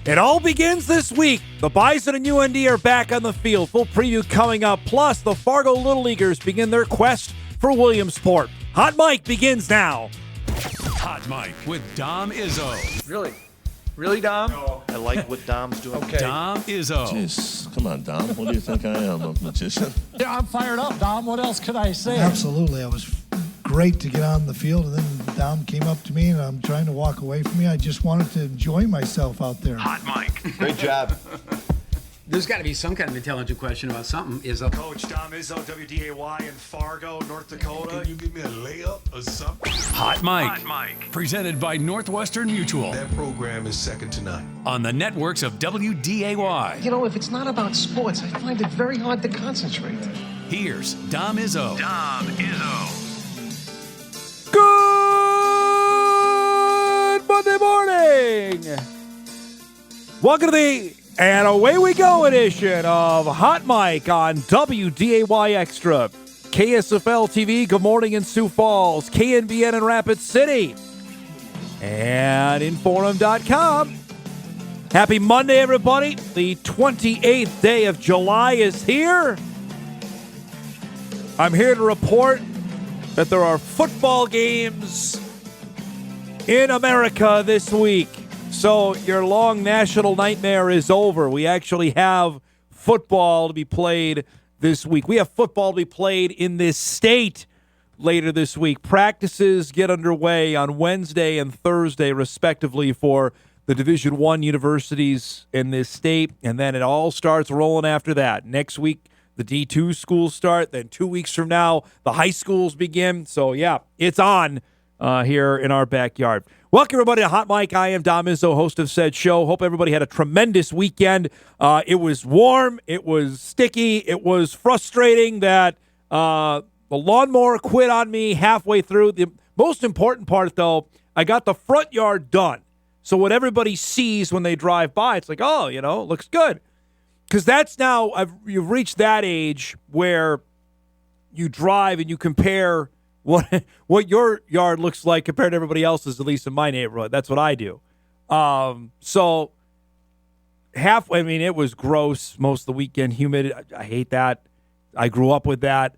It all begins this week. The Bison and UND are back on the field. Full preview coming up. Plus, the Fargo Little Leaguers begin their quest for Williamsport. Hot Mike begins now. Hot Mike with Dom Izzo. Really? Really, Dom? No. I like what Dom's doing. Okay. Dom Izzo. Jeez, come on, Dom. What do you think I am, a magician? Yeah, I'm fired up, Dom. What else could I say? Absolutely. It was great to get on the field, and then Dom came up to me, and I'm trying to walk away from me. I just wanted to enjoy myself out there. Hot Mike. Great job. There's got to be some kind of intelligent question about something. Coach Dom Izzo, WDAY in Fargo, North Dakota. Can you give me a layup or something? Hot Mike. Presented by Northwestern Mutual. That program is second to none. On the networks of WDAY. You know, if it's not about sports, I find it very hard to concentrate. Here's Dom Izzo. Good Monday morning. Welcome to the And Away We Go edition of Hot Mike on WDAY Extra. KSFL TV, good morning in Sioux Falls. KNBN in Rapid City. And Inforum.com. Happy Monday, everybody. The 28th day of July is here. I'm here to report that there are football games in America this week. So your long national nightmare is over. We actually have football to be played this week. We have football to be played in this state later this week. Practices get underway on Wednesday and Thursday, respectively, for the Division I universities in this state. And then it all starts rolling after that. Next week, the D2 schools start. Then 2 weeks from now, the high schools begin. So, yeah, it's on here in our backyard. Welcome, everybody, to Hot Mike. I am Dom Izzo, host of said show. Hope everybody had a tremendous weekend. It was warm. It was sticky. It was frustrating that the lawnmower quit on me halfway through. The most important part, though, I got the front yard done. So what everybody sees when they drive by, it's like, oh, it looks good. Because that's now, you've reached that age where you drive and you compare what your yard looks like compared to everybody else's, at least in my neighborhood. That's what I do. So halfway, it was gross most of the weekend, humid. I hate that. I grew up with that.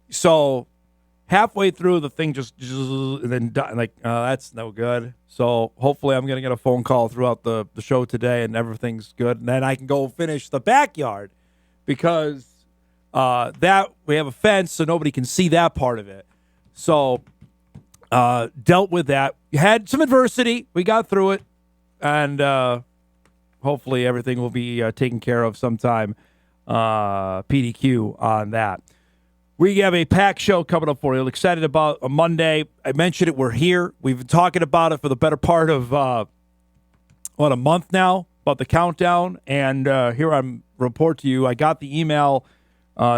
So halfway through, the thing just and then that's no good. So hopefully I'm going to get a phone call throughout the show today and everything's good. And then I can go finish the backyard because that we have a fence so nobody can see that part of it. So dealt with that. Had some adversity. We got through it. And hopefully everything will be taken care of sometime. PDQ on that. We have a packed show coming up for you. Excited about a Monday. I mentioned it. We're here. We've been talking about it for the better part of, a month now, about the countdown. And here I'm report to you. I got the email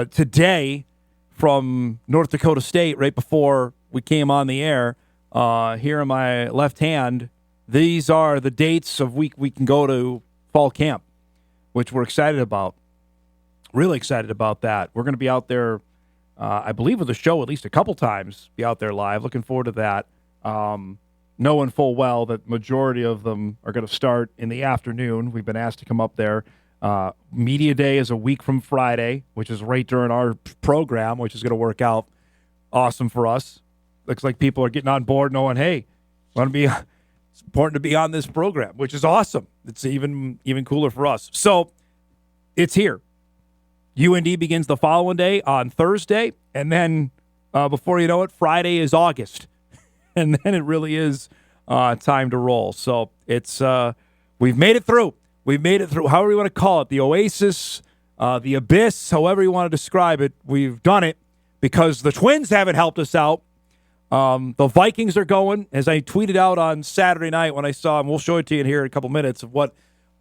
today from North Dakota State right before we came on the air. Here in my left hand, these are the dates of week we can go to fall camp, which we're excited about. Really excited about that. We're going to be out there, I believe, with the show at least a couple times, be out there live. Looking forward to that. Knowing full well that majority of them are going to start in the afternoon. We've been asked to come up there. Media Day is a week from Friday, which is right during our program, which is going to work out awesome for us. Looks like people are getting on board knowing, hey, it's important to be on this program, which is awesome. It's even cooler for us. So it's here. UND begins the following day on Thursday, and then before you know it, Friday is August. And then it really is time to roll. So it's we've made it through. We've made it through, however you want to call it, the Oasis, the Abyss, however you want to describe it. We've done it because the Twins haven't helped us out. The Vikings are going, as I tweeted out on Saturday night when I saw, and we'll show it to you in here in a couple minutes, of what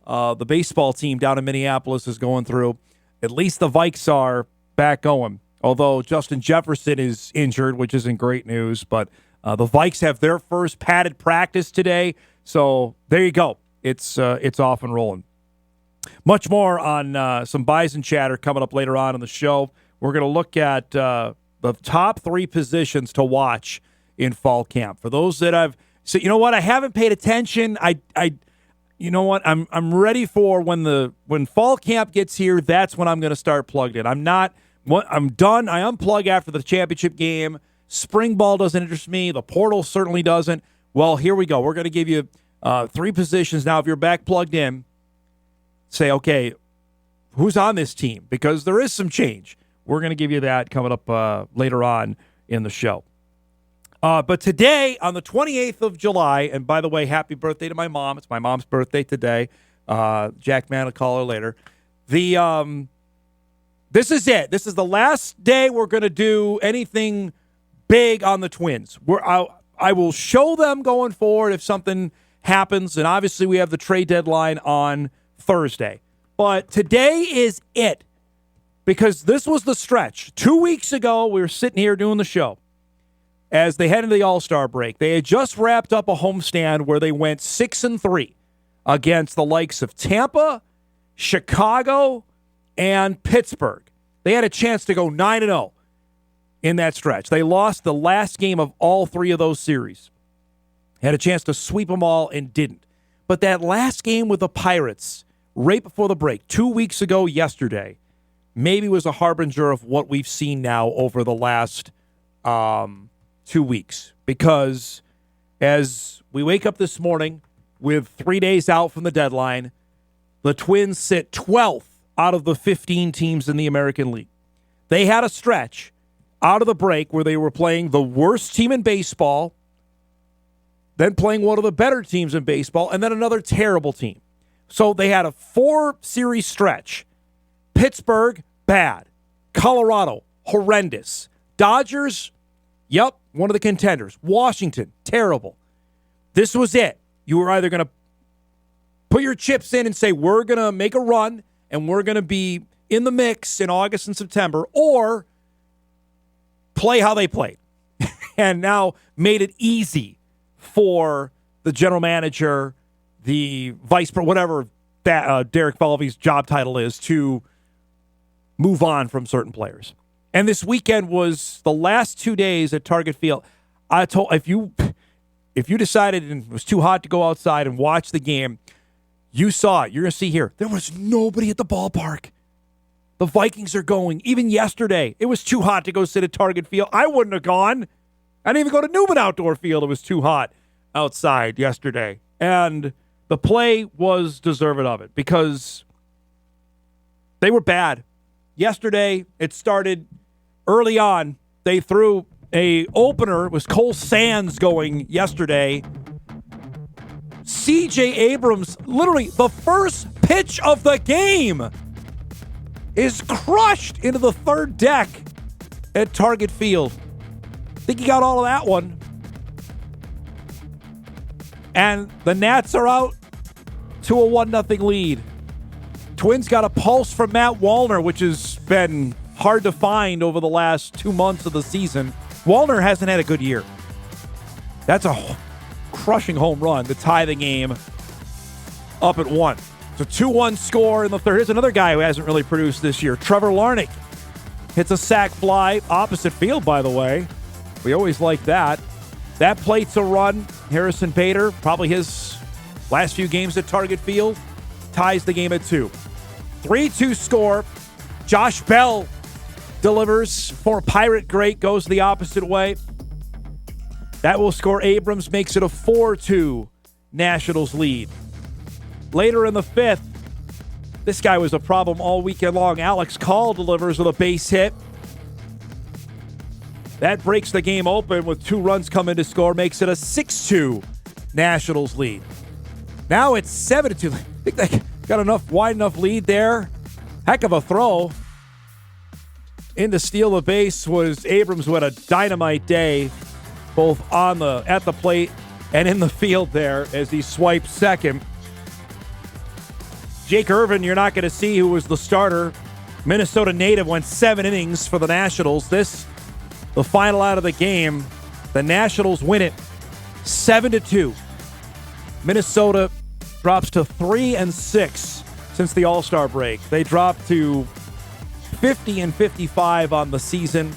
the baseball team down in Minneapolis is going through. At least the Vikes are back going, although Justin Jefferson is injured, which isn't great news. But the Vikes have their first padded practice today, so there you go. It's off and rolling. Much more on some Bison chatter coming up later on in the show. We're going to look at the top 3 positions to watch in fall camp. For those that I haven't paid attention. You know what? I'm ready for when fall camp gets here. That's when I'm going to start plugged in. I'm done. I unplug after the championship game. Spring ball doesn't interest me. The portal certainly doesn't. Well, here we go. We're going to give you 3 positions now. If you're back plugged in, say, okay, who's on this team? Because there is some change. We're going to give you that coming up later on in the show. But today, on the 28th of July, and by the way, happy birthday to my mom. It's my mom's birthday today. Jack Mann will call her later. This is it. This is the last day we're going to do anything big on the Twins. I will show them going forward if something happens, and obviously we have the trade deadline on Thursday. But today is it, because this was the stretch. 2 weeks ago, we were sitting here doing the show. As they head into the All-Star break, they had just wrapped up a homestand where they went 6-3 against the likes of Tampa, Chicago, and Pittsburgh. They had a chance to go 9-0 in that stretch. They lost the last game of all 3 of those series. Had a chance to sweep them all and didn't. But that last game with the Pirates, right before the break, 2 weeks ago yesterday, maybe was a harbinger of what we've seen now over the last 2 weeks, because as we wake up this morning with 3 days out from the deadline, the Twins sit 12th out of the 15 teams in the American League. They had a stretch out of the break where they were playing the worst team in baseball, then playing one of the better teams in baseball, and then another terrible team. So they had a 4-series stretch. Pittsburgh, bad. Colorado, horrendous. Dodgers, yep, one of the contenders. Washington, terrible. This was it. You were either going to put your chips in and say, we're going to make a run and we're going to be in the mix in August and September, or play how they played. And now made it easy for the general manager, the vice president, whatever that Derek Falvey's job title is, to move on from certain players. And this weekend was the last 2 days at Target Field. I told if you decided and it was too hot to go outside and watch the game, you saw it. You're going to see here. There was nobody at the ballpark. The Vikings are going. Even yesterday, it was too hot to go sit at Target Field. I wouldn't have gone. I didn't even go to Newman Outdoor Field. It was too hot outside yesterday. And the play was deserving of it because they were bad. Yesterday, it started early on. They threw a opener. It was Cole Sands going yesterday. C.J. Abrams, literally the first pitch of the game, is crushed into the third deck at Target Field. I think he got all of that one. And the Nats are out to a 1-0 lead. Twins got a pulse from Matt Wallner, which has been hard to find over the last 2 months of the season. Wallner hasn't had a good year. That's a crushing home run to tie the game up at 1. It's a 2-1 score in the third. Here's another guy who hasn't really produced this year. Trevor Larnach hits a sac fly, opposite field, by the way. We always like that. That plates a run. Harrison Bader, probably his last few games at Target Field, ties the game at 2. 3-2 score. Josh Bell delivers for Pirate great, goes the opposite way. That will score Abrams, makes it a 4-2 Nationals lead. Later in the 5th, this guy was a problem all weekend long. Alex Call delivers with a base hit. That breaks the game open with 2 runs coming to score, makes it a 6-2 Nationals lead. Now it's 7-2. I think they got wide enough lead there. Heck of a throw. In to steal the base was Abrams with a dynamite day, both at the plate and in the field there as he swiped second. Jake Irvin, you're not going to see, who was the starter. Minnesota native, went 7 innings for the Nationals. The final out of the game. The Nationals win it 7-2. Minnesota drops to 3-6 since the All-Star break. They dropped to 50-55 on the season.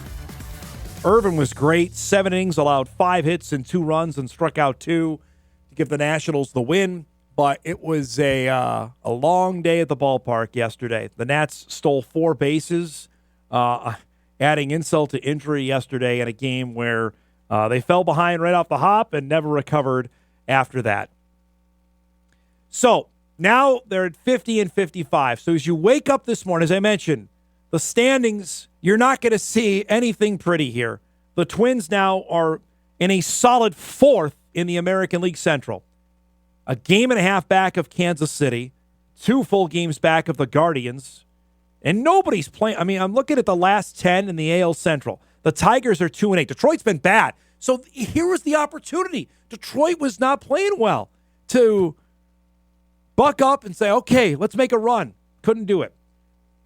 Irvin was great. 7 innings, allowed 5 hits and 2 runs, and struck out 2 to give the Nationals the win. But it was a long day at the ballpark yesterday. The Nats stole 4 bases, adding insult to injury yesterday in a game where they fell behind right off the hop and never recovered after that. So now they're at 50 and 55. So as you wake up this morning, as I mentioned, the standings, you're not going to see anything pretty here. The Twins now are in a solid 4th in the American League Central. A game and a half back of Kansas City, 2 full games back of the Guardians, and nobody's playing. I mean, I'm looking at the last 10 in the AL Central. The Tigers are 2-8. Detroit's been bad. So here was the opportunity. Detroit was not playing well to buck up and say, okay, let's make a run. Couldn't do it.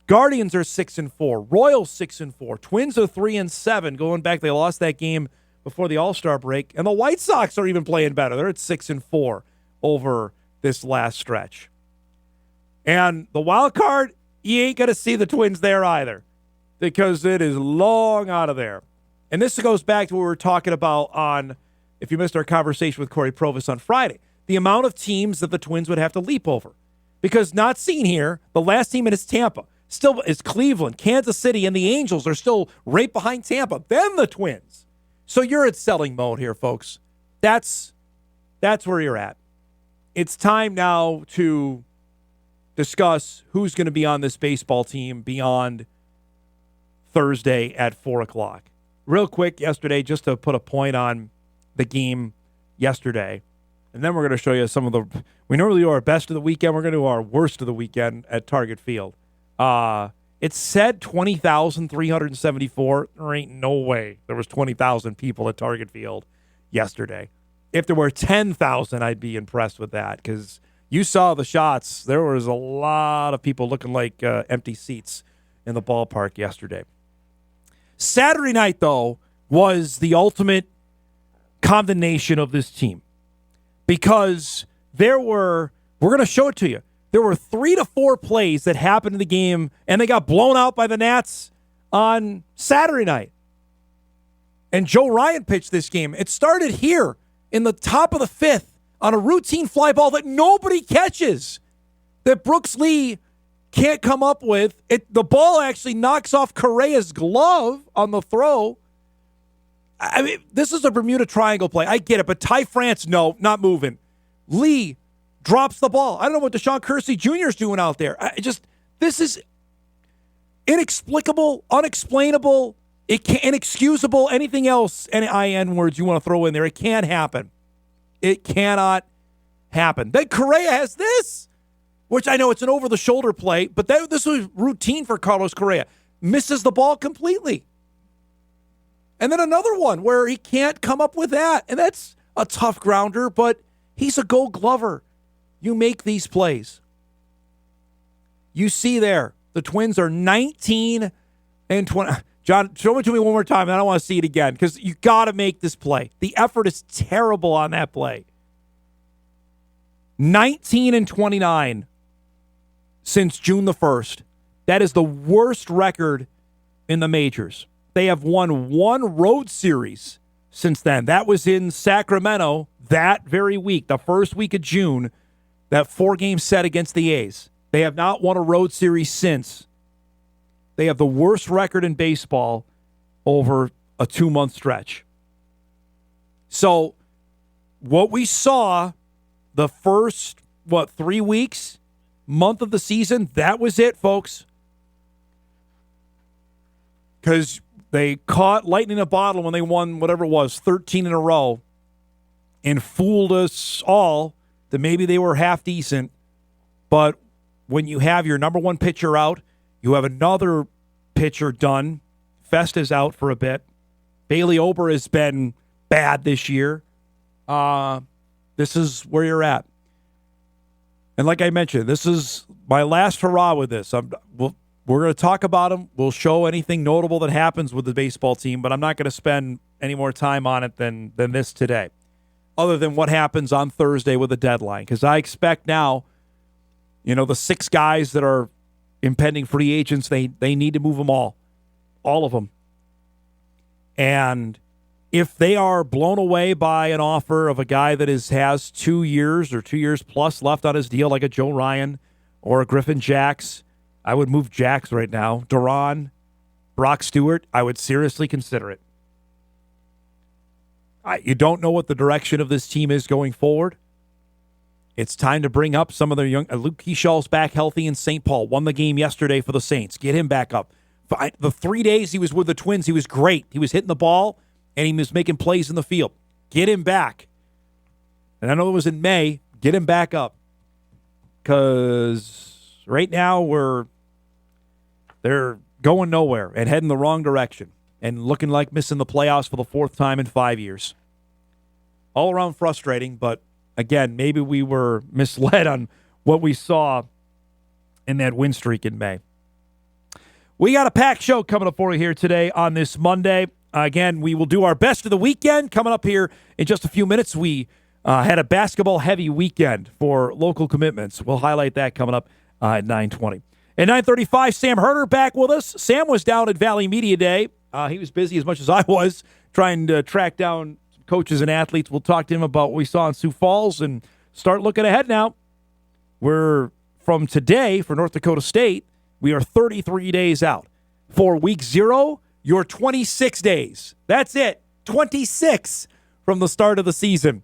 Guardians are 6-4. Royals 6-4. Twins are 3-7. Going back, they lost that game before the All-Star break. And the White Sox are even playing better. They're at 6-4 over this last stretch. And the wild card, you ain't going to see the Twins there either because it is long out of there. And this goes back to what we were talking about on, if you missed our conversation with Corey Provis on Friday, the amount of teams that the Twins would have to leap over. Because not seen here, the last team is Tampa. Still is Cleveland, Kansas City, and the Angels are still right behind Tampa. Then the Twins. So you're at selling mode here, folks. That's where you're at. It's time now to discuss who's going to be on this baseball team beyond Thursday at 4 o'clock. Real quick, yesterday, just to put a point on the game yesterday, and then we're going to show you some of the – we normally do our best of the weekend. We're going to do our worst of the weekend at Target Field. It said 20,374. There ain't no way there was 20,000 people at Target Field yesterday. If there were 10,000, I'd be impressed with that because you saw the shots. There was a lot of people looking like empty seats in the ballpark yesterday. Saturday night, though, was the ultimate condemnation of this team because we're going to show it to you. There were 3 to 4 plays that happened in the game, and they got blown out by the Nats on Saturday night. And Joe Ryan pitched this game. It started here in the top of the 5th on a routine fly ball that nobody catches, that Brooks Lee can't come up with. The ball actually knocks off Correa's glove on the throw. I mean, this is a Bermuda Triangle play. I get it, but Ty France, no, not moving. Lee drops the ball. I don't know what Deshaun Kersey Jr. is doing out there. This is inexplicable, unexplainable, inexcusable, anything else, any IN words you want to throw in there. It can't happen. It cannot happen. Then Correa has this, which I know it's an over-the-shoulder play, but this was routine for Carlos Correa. Misses the ball completely. And then another one where he can't come up with that. And that's a tough grounder, but he's a Gold Glover. You make these plays. You see there, the Twins are 19 and 20. John, show it to me one more time, and I don't want to see it again because you got to make this play. The effort is terrible on that play. 19 and 29 since June the 1st. That is the worst record in the majors. They have won 1 road series since then. That was in Sacramento that very week, the first week of June, that 4-game set against the A's. They have not won a road series since. They have the worst record in baseball over a 2-month stretch. So what we saw the first, 3 weeks, month of the season, that was it, folks. Because they caught lightning in a bottle when they won whatever it was, 13 in a row, and fooled us all that maybe they were half decent. But when you have your number one pitcher out, you have another pitcher done. Festa's out for a bit. Bailey Ober has been bad this year. This is where you're at. And like I mentioned, this is my last hurrah with this. We're going to talk about them. We'll show anything notable that happens with the baseball team, but I'm not going to spend any more time on it than this today, other than what happens on Thursday with the deadline. Because I expect now, the 6 guys that are impending free agents, they need to move them all of them. And if they are blown away by an offer of a guy that has 2 years or 2 years plus left on his deal, like a Joe Ryan or a Griffin Jax, I would move Jax right now. Duran, Brock Stewart, I would seriously consider it. You don't know what the direction of this team is going forward. It's time to bring up some of their young. Luke Keeshaw's back healthy in St. Paul. Won the game yesterday for the Saints. Get him back up. The 3 days he was with the Twins, he was great. He was hitting the ball, and he was making plays in the field. Get him back. And I know it was in May. Get him back up. Because right now they're going nowhere and heading the wrong direction and looking like missing the playoffs for the 4th time in 5 years. All around frustrating, but again, maybe we were misled on what we saw in that win streak in May. We got a packed show coming up for you here today on this Monday. Again, we will do our best of the weekend coming up here in just a few minutes. We had a basketball-heavy weekend for local commitments. We'll highlight that coming up at 9:20. At 9:35, Sam Herder back with us. Sam was down at Valley Media Day. He was busy as much as I was trying to track down coaches and athletes. We'll talk to him about what we saw in Sioux Falls and start looking ahead now. We're from today for North Dakota State, we are 33 days out. For week 0, you're 26 days. That's it. 26 from the start of the season.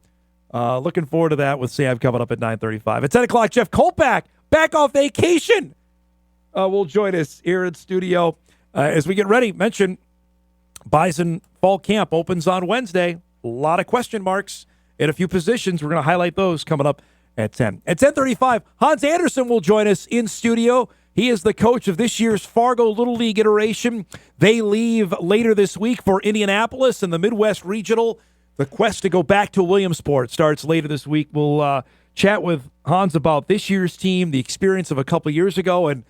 Looking forward to that with Sam coming up at 9:35. At 10 o'clock, Jeff Kolpack, back off vacation, will join us here in studio as we get ready. Mention Bison Fall Camp opens on Wednesday. A lot of question marks at a few positions. We're going to highlight those coming up at 10. At 10:35, Hans Anderson will join us in studio. He is the coach of this year's Fargo Little League iteration. They leave later this week for Indianapolis and the Midwest Regional. The quest to go back to Williamsport starts later this week. We'll chat with Hans about this year's team, the experience of a couple years ago, and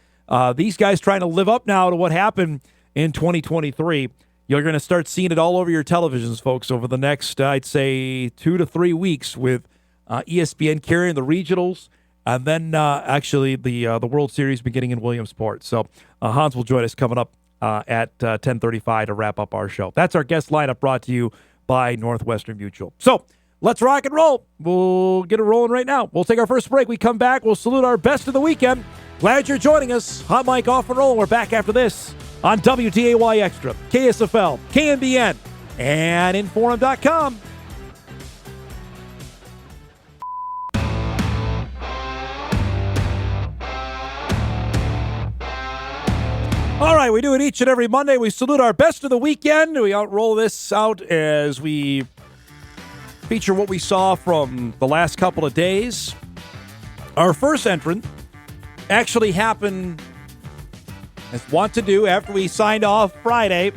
these guys trying to live up now to what happened in 2023. You're going to start seeing it all over your televisions, folks, over the next, I'd say, 2 to 3 weeks with ESPN carrying the regionals and then actually the World Series beginning in Williamsport. So Hans will join us coming up at 10:35 to wrap up our show. That's our guest lineup brought to you by Northwestern Mutual. So let's rock and roll. We'll get it rolling right now. We'll take our first break. We come back. We'll salute our best of the weekend. Glad you're joining us. Hot mic off and rolling. We're back after this on WDAY Extra, KSFL, KNBN, and Inforum.com. All right, we do it each and every Monday. We salute our best of the weekend. We roll this out as we feature what we saw from the last couple of days. Our first entrant actually happened, as want to do, after we signed off Friday.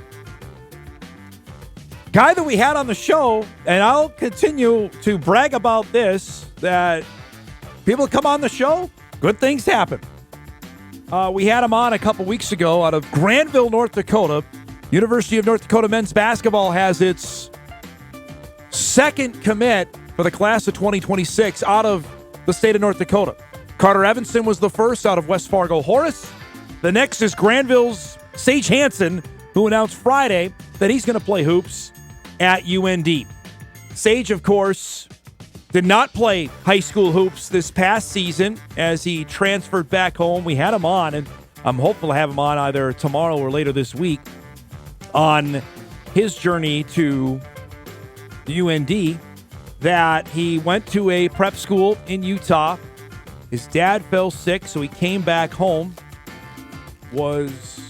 Guy that we had on the show, and I'll continue to brag about this, that people come on the show, good things happen. We had him on a couple weeks ago out of Granville, North Dakota. University of North Dakota men's basketball has its second commit for the class of 2026 out of the state of North Dakota. Carter Evanson was the first out of West Fargo-Horace. The next is Granville's Sage Hansen, who announced Friday that he's going to play hoops at UND. Sage, of course, did not play high school hoops this past season as he transferred back home. We had him on, and I'm hopeful to have him on either tomorrow or later this week on his journey to UND, that he went to a prep school in Utah. His dad fell sick, so he came back home, was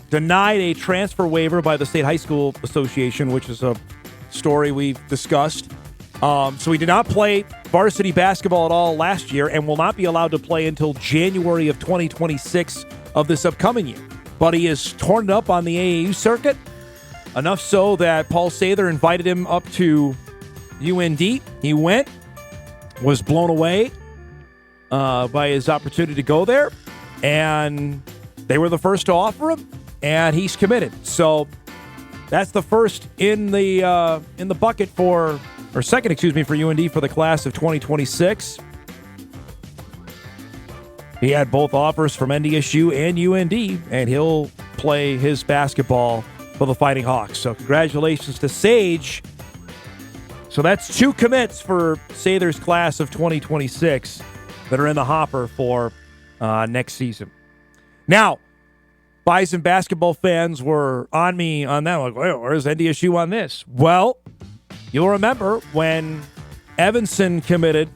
denied a transfer waiver by the State High School Association, which is a story we've discussed. So he did not play varsity basketball at all last year and will not be allowed to play until January of 2026 of this upcoming year. But he has torn it up on the AAU circuit, enough so that Paul Sather invited him up to UND. He went, was blown away by his opportunity to go there, and they were the first to offer him, and he's committed. So that's the first in the bucket for, or second, for UND for the class of 2026. He had both offers from NDSU and UND, and he'll play his basketball for the Fighting Hawks. So congratulations to Sage So that's 2 commits for Sather's class of 2026 that are in the hopper for next season. Now, Bison basketball fans were on me on that. Like, well, where's NDSU on this? Well, you'll remember when Evanson committed,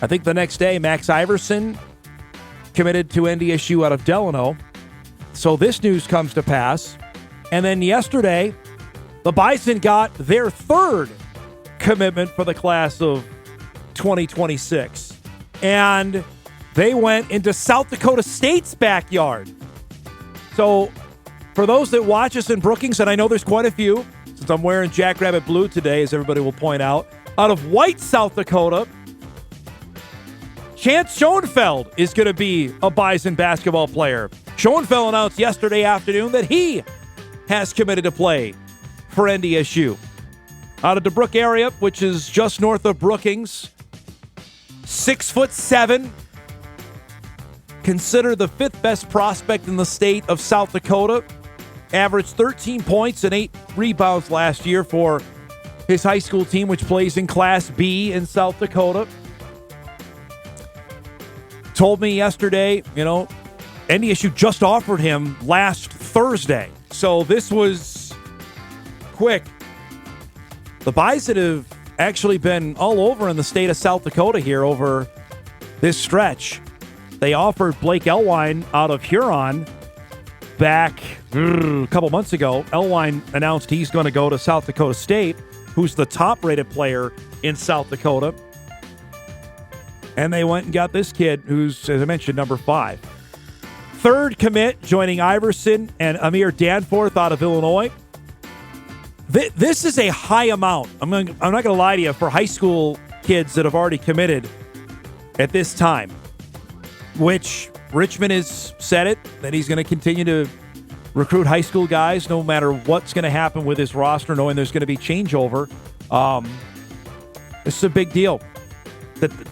I think the next day, Max Iverson committed to NDSU out of Delano. So this news comes to pass. And then yesterday, the Bison got their 3rd commitment for the class of 2026. And they went into South Dakota State's backyard. So for those that watch us in Brookings, and I know there's quite a few, since I'm wearing Jackrabbit Blue today, as everybody will point out, out of White, South Dakota, Chance Schoenfeld is going to be a Bison basketball player. Schoenfeld announced yesterday afternoon that he has committed to play for NDSU. Out of the Brook area, which is just north of Brookings, 6'7", considered the 5th best prospect in the state of South Dakota. Averaged 13 points and 8 rebounds last year for his high school team, which plays in Class B in South Dakota. Told me yesterday, NDSU just offered him last Thursday. So this was quick. The Bison have actually been all over in the state of South Dakota here over this stretch. They offered Blake Elwine out of Huron back a couple months ago. Elwine announced he's going to go to South Dakota State, who's the top-rated player in South Dakota. And they went and got this kid who's, as I mentioned, number 5. 3rd commit, joining Iverson and Amir Danforth out of Illinois. This is a high amount. I'm not going to lie to you, for high school kids that have already committed at this time, which Richmond has said it, that he's going to continue to recruit high school guys no matter what's going to happen with his roster, knowing there's going to be changeover. This is a big deal.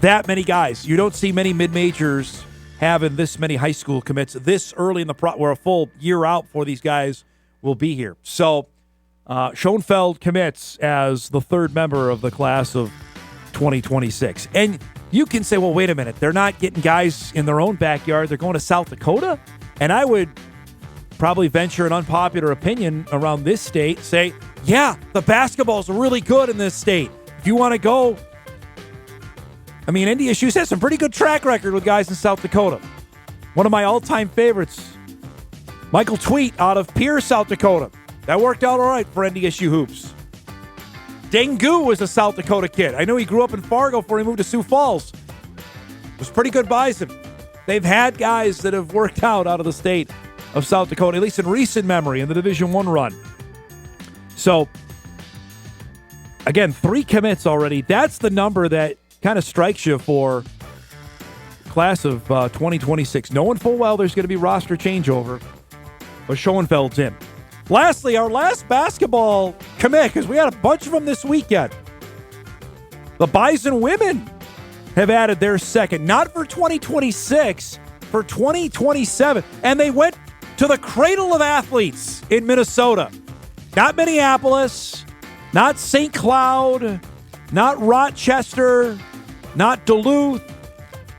That many guys. You don't see many mid-majors having this many high school commits this early in the we're a full year out before these guys will be here. So Schoenfeld commits as the 3rd member of the class of 2026. And you can say, well, wait a minute. They're not getting guys in their own backyard. They're going to South Dakota? And I would probably venture an unpopular opinion around this state, say, yeah, the basketball's really good in this state. If you want to go, I mean, NDSU's had some pretty good track record with guys in South Dakota. One of my all-time favorites, Michael Tweet out of Pierce, South Dakota. That worked out all right for NDSU hoops. Dengu was a South Dakota kid. I know he grew up in Fargo before he moved to Sioux Falls. Was pretty good Bison. They've had guys that have worked out of the state of South Dakota, at least in recent memory, in the Division I run. So, again, 3 commits already. That's the number that kind of strikes you for class of 2026. Knowing full well there's going to be roster changeover, but Schoenfeld's in. Lastly, our last basketball commit, because we had a bunch of them this weekend. The Bison women have added their 2nd, not for 2026, for 2027. And they went to the cradle of athletes in Minnesota. Not Minneapolis, not St. Cloud, not Rochester, not Duluth.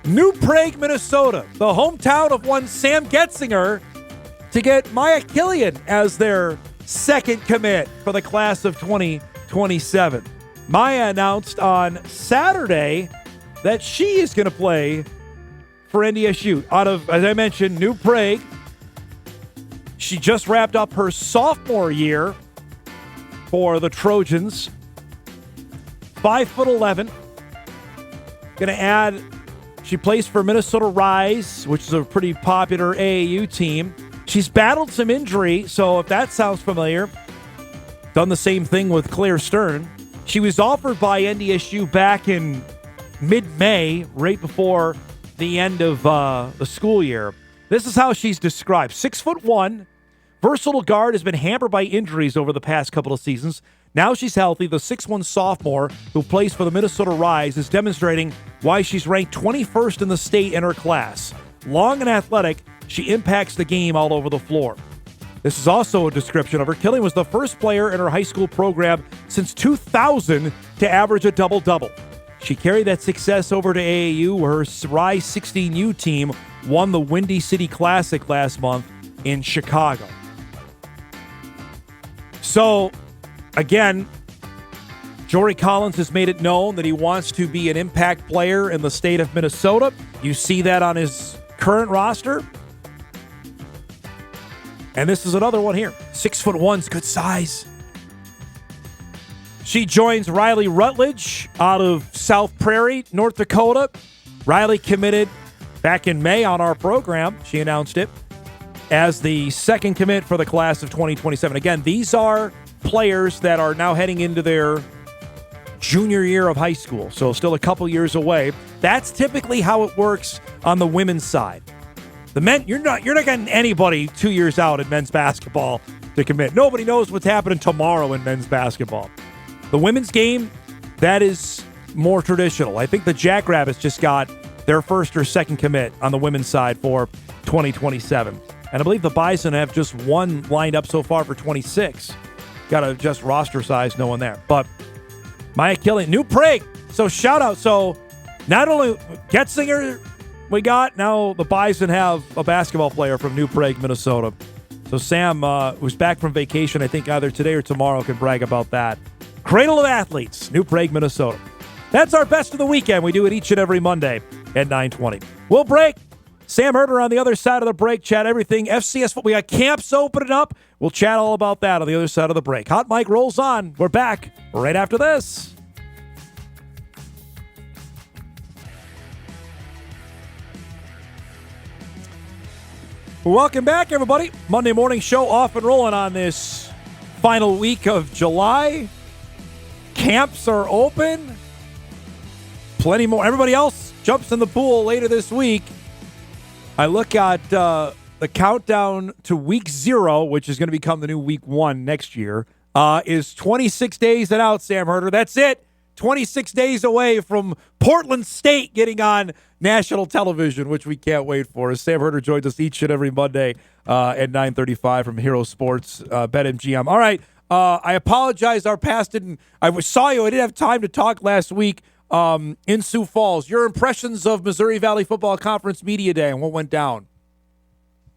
New Prague, Minnesota, the hometown of one Sam Getzinger, to get Maya Killian as their 2nd commit for the class of 2027. Maya announced on Saturday that she is going to play for NDSU out of, as I mentioned, New Prague. She just wrapped up her sophomore year for the Trojans. 5'11". Going to add, she plays for Minnesota Rise, which is a pretty popular AAU team. She's battled some injury, so if that sounds familiar, done the same thing with Claire Stern. She was offered by NDSU back in mid-May, right before the end of the school year. This is how she's described. 6'1", versatile guard, has been hampered by injuries over the past couple of seasons. Now she's healthy. The 6'1" sophomore who plays for the Minnesota Rise is demonstrating why she's ranked 21st in the state in her class. Long and athletic, she impacts the game all over the floor. This is also a description of her. Killian was the first player in her high school program since 2000 to average a double-double. She carried that success over to AAU, where her Rise 16U team won the Windy City Classic last month in Chicago. So, again, Jory Collins has made it known that he wants to be an impact player in the state of Minnesota. You see that on his current roster. And this is another one here. 6'1", good size. She joins Riley Rutledge out of South Prairie, North Dakota. Riley committed back in May on our program. She announced it as the second commit for the class of 2027. Again, these are players that are now heading into their junior year of high school, so still a couple years away. That's typically how it works on the women's side. The men, you're not getting anybody 2 years out in men's basketball to commit. Nobody knows what's happening tomorrow in men's basketball. The women's game, that is more traditional. I think the Jackrabbits just got their first or second commit on the women's side for 2027. And I believe the Bison have just one lined up so far for 26. Got to adjust roster size, no one there. But Maya Killian, New Prague. So shout out. So not only Getzinger we got, now the Bison have a basketball player from New Prague, Minnesota. So Sam, who's back from vacation, I think either today or tomorrow, can brag about that. Cradle of Athletes, New Prague, Minnesota. That's our best of the weekend. We do it each and every Monday at 9:20. We'll break. Sam Herder on the other side of the break. Chat everything FCS. We got camps opening up. We'll chat all about that on the other side of the break. Hot Mic rolls on. We're back right after this. Welcome back, everybody. Monday morning show off and rolling on this final week of July. Camps are open. Plenty more. Everybody else jumps in the pool later this week. I look at the countdown to week 0, which is going to become the new week 1 next year, is 26 days and out, Sam Herder. That's it. 26 days away from Portland State getting on national television, which we can't wait for. As Sam Herder joins us each and every Monday at 9:35 from Hero Sports, BetMGM. All right, I apologize. Our past didn't. I saw you. I didn't have time to talk last week in Sioux Falls. Your impressions of Missouri Valley Football Conference Media Day and what went down?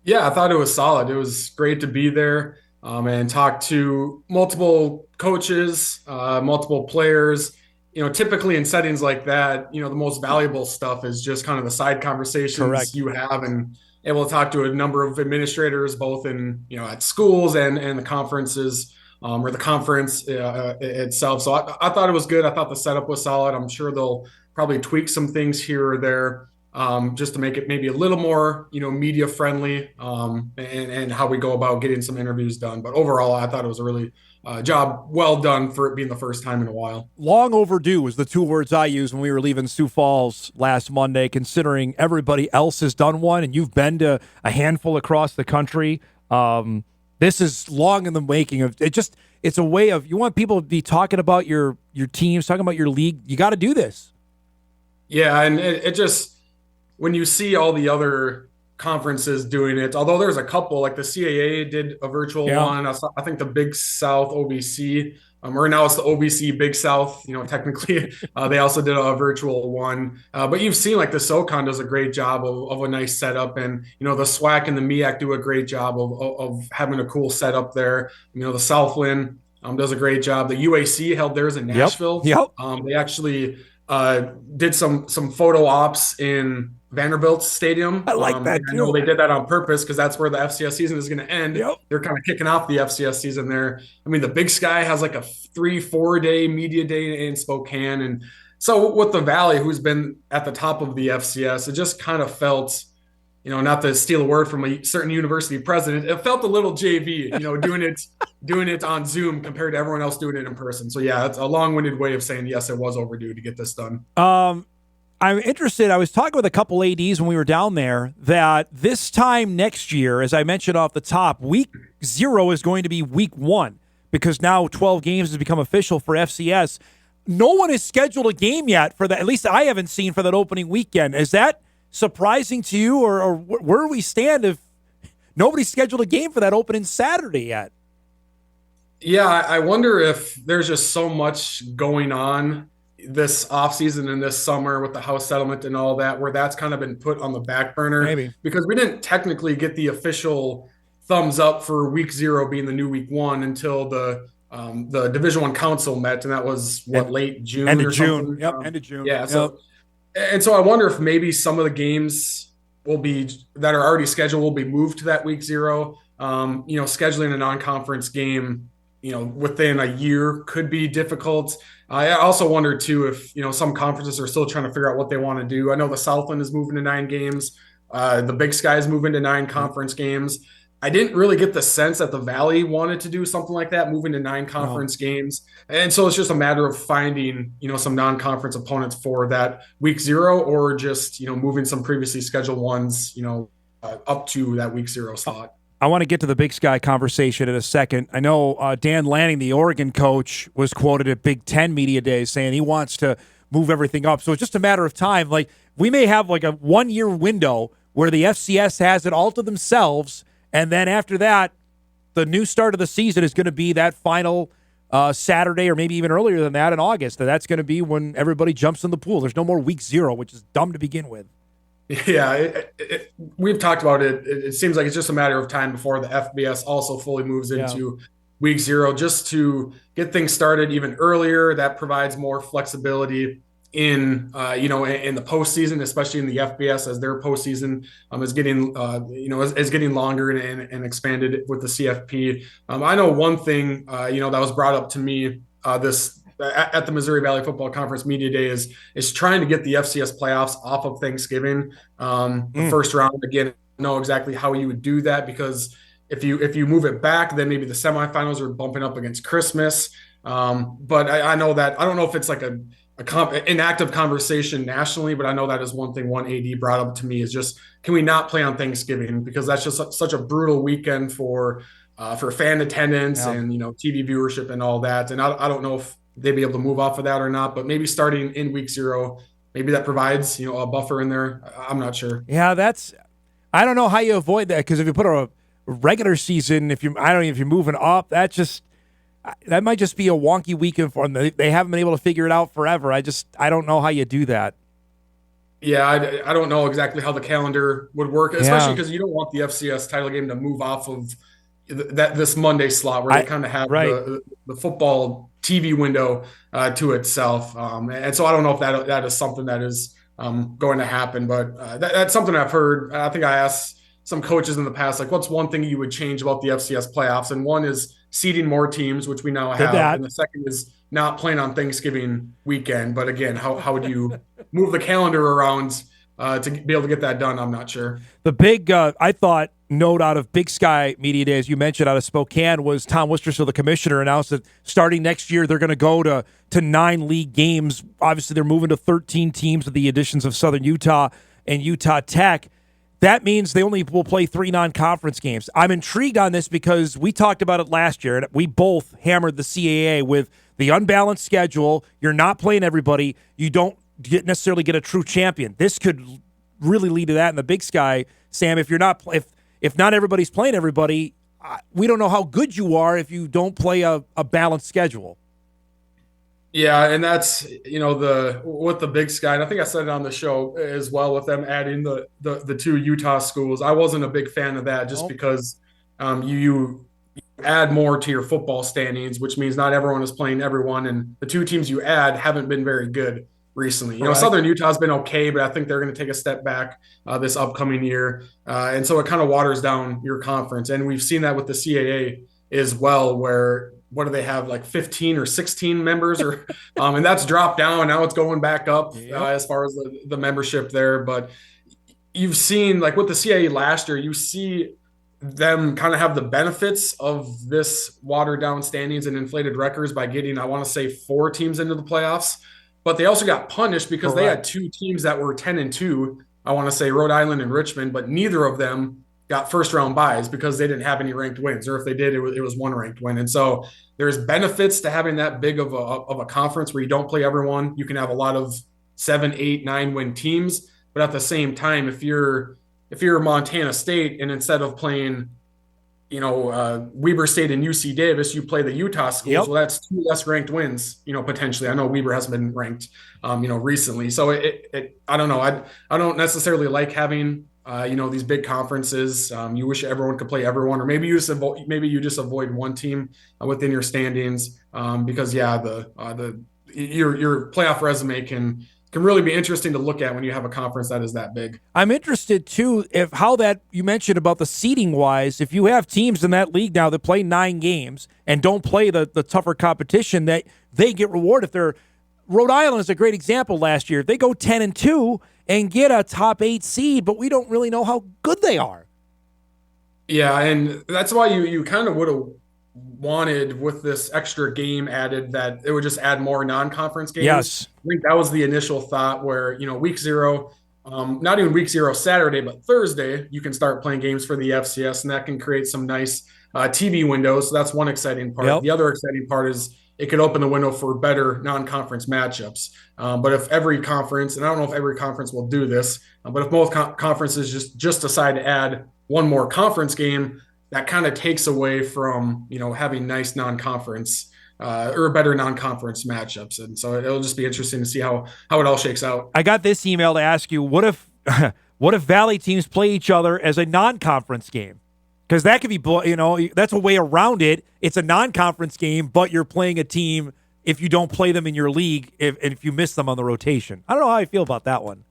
Yeah, I thought it was solid. It was great to be there and talk to multiple coaches, multiple players. You know, typically in settings like that, you know, the most valuable stuff is just kind of the side conversations you have, and able to talk to a number of administrators, both in, you know, at schools and the conferences or the conference itself. So I thought it was good. I thought the setup was solid. I'm sure they'll probably tweak some things here or there just to make it maybe a little more, you know, media friendly and how we go about getting some interviews done. But overall, I thought it was a really job well done for it being the first time in a while. Long overdue was the two words I used when we were leaving Sioux Falls last Monday, considering everybody else has done one and you've been to a handful across the country. This is long in the making of it. It's a way of, you want people to be talking about your teams, talking about your league. You got to do this. Yeah. And it just, when you see all the other conferences doing it, although there's a couple, like the CAA did a virtual one. I think the Big South OBC, or now it's the OBC Big South, you know, technically they also did a virtual one. But you've seen like the SoCon does a great job of a nice setup, and, you know, the SWAC and the MEAC do a great job of having a cool setup there. You know, the Southland does a great job. The UAC held theirs in Nashville. They actually did some photo ops in Vanderbilt Stadium. I like that too. I know they did that on purpose because that's where the FCS season is going to end. They're kind of kicking off the FCS season there. I mean, the Big Sky has like a 3-4 day media day in Spokane. And so with the Valley, who's been at the top of the FCS, it just kind of felt, you know, not to steal a word from a certain university president, it felt a little JV, you know, doing it on Zoom compared to everyone else doing it in person. So yeah, it's a long-winded way of saying, yes, it was overdue to get this done. I'm interested. I was talking with a couple ADs when we were down there that this time next year, as I mentioned off the top, week 0 is going to be week 1 because now 12 games has become official for FCS. No one has scheduled a game yet for that. At least I haven't seen for that opening weekend. Is that surprising to you, or where do we stand if nobody's scheduled a game for that opening Saturday yet. Yeah, I wonder if there's just so much going on this offseason and this summer with the house settlement and all that, where that's kind of been put on the back burner. Maybe. Because we didn't technically get the official thumbs up for week 0 being the new week 1 until the Division I council met, and that was late June end of or June. something. Yep, end of June. Yeah. Yep. So I wonder if maybe some of the games that are already scheduled will be moved to that week 0. Scheduling a non-conference game, within a year could be difficult. I also wonder too if some conferences are still trying to figure out what they want to do. I know the Southland is moving to 9 games. The Big Sky is moving to 9 conference games. I didn't really get the sense that the Valley wanted to do something like that, moving to 9 conference games. And so it's just a matter of finding, some non-conference opponents for that week 0, or just, moving some previously scheduled ones, up to that week 0 slot. I want to get to the Big Sky conversation in a second. I know Dan Lanning, the Oregon coach, was quoted at Big Ten Media Days saying he wants to move everything up. So it's just a matter of time. Like, we may have like a 1-year window where the FCS has it all to themselves, and then after that, the new start of the season is going to be that final Saturday, or maybe even earlier than that in August. And that's going to be when everybody jumps in the pool. There's no more week 0, which is dumb to begin with. Yeah, we've talked about it. It seems like it's just a matter of time before the FBS also fully moves into week 0, just to get things started even earlier. That provides more flexibility in the postseason, especially in the FBS, as their postseason is getting is getting longer and expanded with the CFP. I know one thing that was brought up to me at the Missouri Valley Football Conference Media Day is trying to get the FCS playoffs off of Thanksgiving. The first round, again, I don't know exactly how you would do that, because if you move it back, then maybe the semifinals are bumping up against Christmas. But I know that, I don't know if it's like an active conversation nationally, but I know that is one thing one AD brought up to me, is just, can we not play on Thanksgiving? Because that's just such a brutal weekend for fan attendance and TV viewership and all that. And I don't know if they'd be able to move off of that or not, but maybe starting in week 0, maybe that provides a buffer in there. I'm not sure. Yeah, I don't know how you avoid that, because if you put a regular season, if you're moving up, that might just be a wonky weekend for them. They haven't been able to figure it out forever. I don't know how you do that. Yeah, I don't know exactly how the calendar would work, especially because you don't want the FCS title game to move off of this Monday slot where they kind of have the football TV window to itself. And so I don't know if that is something that is going to happen, but that's something I've heard. I think I asked some coaches in the past, like, what's one thing you would change about the FCS playoffs? And one is seeding more teams, which we now have. And the second is not playing on Thanksgiving weekend. But again, how would you move the calendar around to be able to get that done? I'm not sure. The big, I thought, note out of Big Sky Media Day, as you mentioned, out of Spokane, was Tom Wistrcill, the commissioner, announced that starting next year they're going to go to 9 league games. Obviously, they're moving to 13 teams with the additions of Southern Utah and Utah Tech. That means they only will play 3 non-conference games. I'm intrigued on this because we talked about it last year, and we both hammered the CAA with the unbalanced schedule. You're not playing everybody. You don't necessarily get a true champion. This could really lead to that in the Big Sky, Sam. If not everybody's playing everybody, we don't know how good you are if you don't play a balanced schedule. Yeah, and that's with the Big Sky, and I think I said it on the show as well, with them adding the 2 Utah schools. I wasn't a big fan of that, just because you add more to your football standings, which means not everyone is playing everyone, and the 2 teams you add haven't been very good recently. Southern Utah's been okay, but I think they're going to take a step back this upcoming year, and so it kind of waters down your conference. And we've seen that with the CAA as well, where what do they have, like 15 or 16 members, or and that's dropped down. Now it's going back up as far as the membership there. But you've seen, like with the CAA last year, you see them kind of have the benefits of this watered down standings and inflated records by getting, I want to say, 4 teams into the playoffs. But they also got punished because they had 2 teams that were 10-2. I want to say Rhode Island and Richmond, but neither of them got first round buys because they didn't have any ranked wins, or if they did, it was 1 ranked win. And so there's benefits to having that big of a conference where you don't play everyone. You can have a lot of 7, 8, 9 win teams, but at the same time, if you're if you're Montana State and instead of playing, Weber State and UC Davis, you play the Utah schools. Yep. Well, that's 2 less ranked wins, potentially. I know Weber hasn't been ranked, recently. So I don't know. I don't necessarily like having, these big conferences. You wish everyone could play everyone, or maybe you just avoid one team within your standings, because your playoff resume can really be interesting to look at when you have a conference that is that big. I'm interested too if how that you mentioned about the seeding wise, if you have teams in that league now that play 9 games and don't play the tougher competition, that they get rewarded. If they're Rhode Island is a great example last year. They go 10-2 and get a top 8 seed, but we don't really know how good they are. Yeah, and that's why you kind of would have wanted with this extra game added that it would just add more non-conference games. Yes. I think that was the initial thought where, week 0, not even week 0 Saturday, but Thursday, you can start playing games for the FCS, and that can create some nice TV windows. So that's one exciting part. Yep. The other exciting part is it could open the window for better non-conference matchups. But if every conference, and I don't know if every conference will do this, but if most conferences just decide to add one more conference game, that kind of takes away from, having nice non-conference or better non-conference matchups. And so it'll just be interesting to see how it all shakes out. I got this email to ask you, what if Valley teams play each other as a non-conference game? Because that could be, that's a way around it. It's a non-conference game, but you're playing a team if you don't play them in your league, if you miss them on the rotation. I don't know how I feel about that one.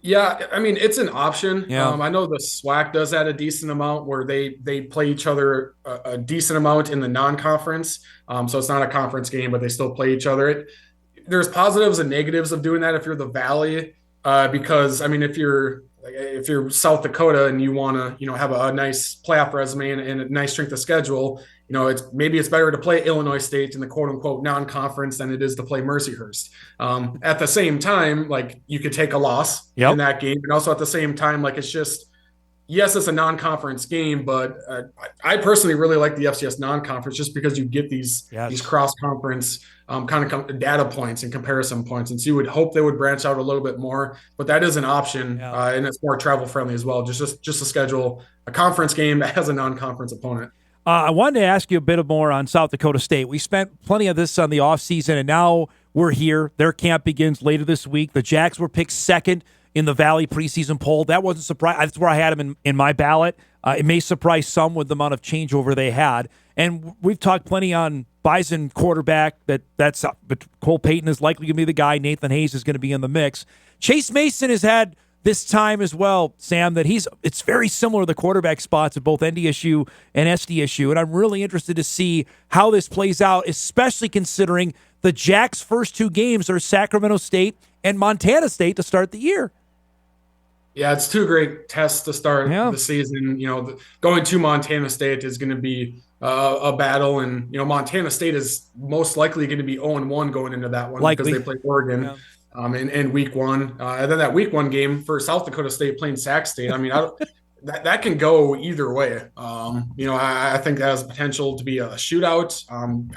Yeah, I mean, it's an option. Yeah. I know the SWAC does that a decent amount where they play each other a decent amount in the non-conference. So it's not a conference game, but they still play each other. There's positives and negatives of doing that if you're the Valley, because, I mean, if you're South Dakota and you want to, have a nice playoff resume and a nice strength of schedule, it's better to play Illinois State in the quote unquote non-conference than it is to play Mercyhurst. At the same time, like you could take a loss in that game. And also at the same time, like it's just, yes, it's a non-conference game, but I personally really like the FCS non-conference just because you get these cross-conference kind of data points and comparison points. And so you would hope they would branch out a little bit more, but that is an option, and it's more travel-friendly as well, just to schedule a conference game that has a non-conference opponent. I wanted to ask you a bit more on South Dakota State. We spent plenty of this on the offseason, and now we're here. Their camp begins later this week. The Jacks were picked second in the Valley preseason poll. That wasn't surprising. That's where I had them in my ballot. It may surprise some with the amount of changeover they had. And we've talked plenty on Bison quarterback. But Cole Payton is likely going to be the guy. Nathan Hayes is going to be in the mix. Chase Mason has had this time as well, Sam, that it's very similar to the quarterback spots at both NDSU and SDSU. And I'm really interested to see how this plays out, especially considering the Jacks' first 2 games are Sacramento State and Montana State to start the year. Yeah, it's 2 great tests to start the season. Going to Montana State is going to be a battle, and Montana State is most likely going to be 0-1 going into that one because they play Oregon in week 1, and then that week 1 game for South Dakota State playing Sac State. I mean, that can go either way. I think that has potential to be a shootout.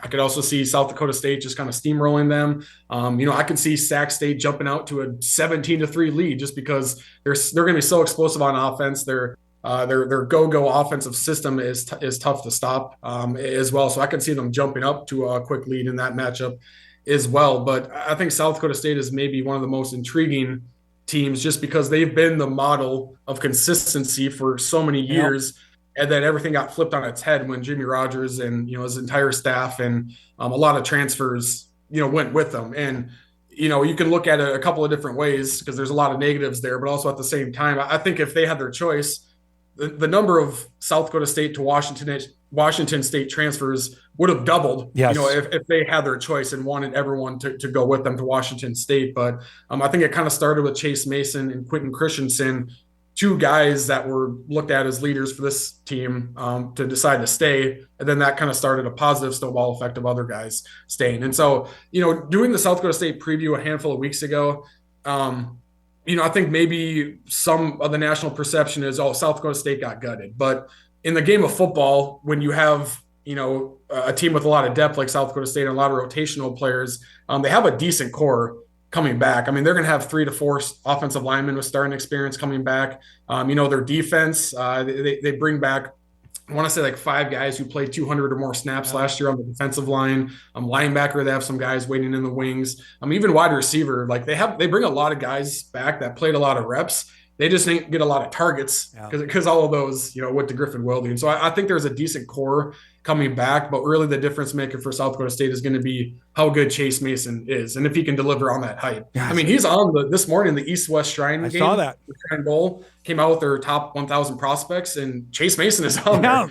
I could also see South Dakota State just kind of steamrolling them. I could see Sac State jumping out to a 17-3 lead just because they're going to be so explosive on offense. Their go-go offensive system is tough to stop as well. So I could see them jumping up to a quick lead in that matchup as well. But I think South Dakota State is maybe one of the most intriguing teams just because they've been the model of consistency for so many years. And then everything got flipped on its head when Jimmy Rogers and, his entire staff and a lot of transfers, went with them. And, you can look at it a couple of different ways because there's a lot of negatives there, but also at the same time, I think if they had their choice, the number of South Dakota State to Washington State transfers would have doubled, if they had their choice and wanted everyone to go with them to Washington State. But I think it kind of started with Chase Mason and Quentin Christensen, 2 guys that were looked at as leaders for this team to decide to stay. And then that kind of started a positive snowball effect of other guys staying. And so, doing the South Dakota State preview a handful of weeks ago, I think maybe some of the national perception is, South Dakota State got gutted. But in the game of football, when you have, a team with a lot of depth like South Dakota State and a lot of rotational players, they have a decent core coming back. I mean, they're going to have 3 to 4 offensive linemen with starting experience coming back. Their defense, they bring back, I want to say like 5 guys who played 200 or more snaps last year on the defensive line. Linebacker, they have some guys waiting in the wings. Even wide receiver, like they bring a lot of guys back that played a lot of reps. They just didn't get a lot of targets because all of those, went to Griffin Wilding. So I think there's a decent core coming back, but really the difference maker for South Dakota State is going to be how good Chase Mason is and if he can deliver on that hype. Yes. He's on this morning, the East-West Shrine game. I saw that. The Shrine Bowl came out with their top 1,000 prospects, and Chase Mason is on there.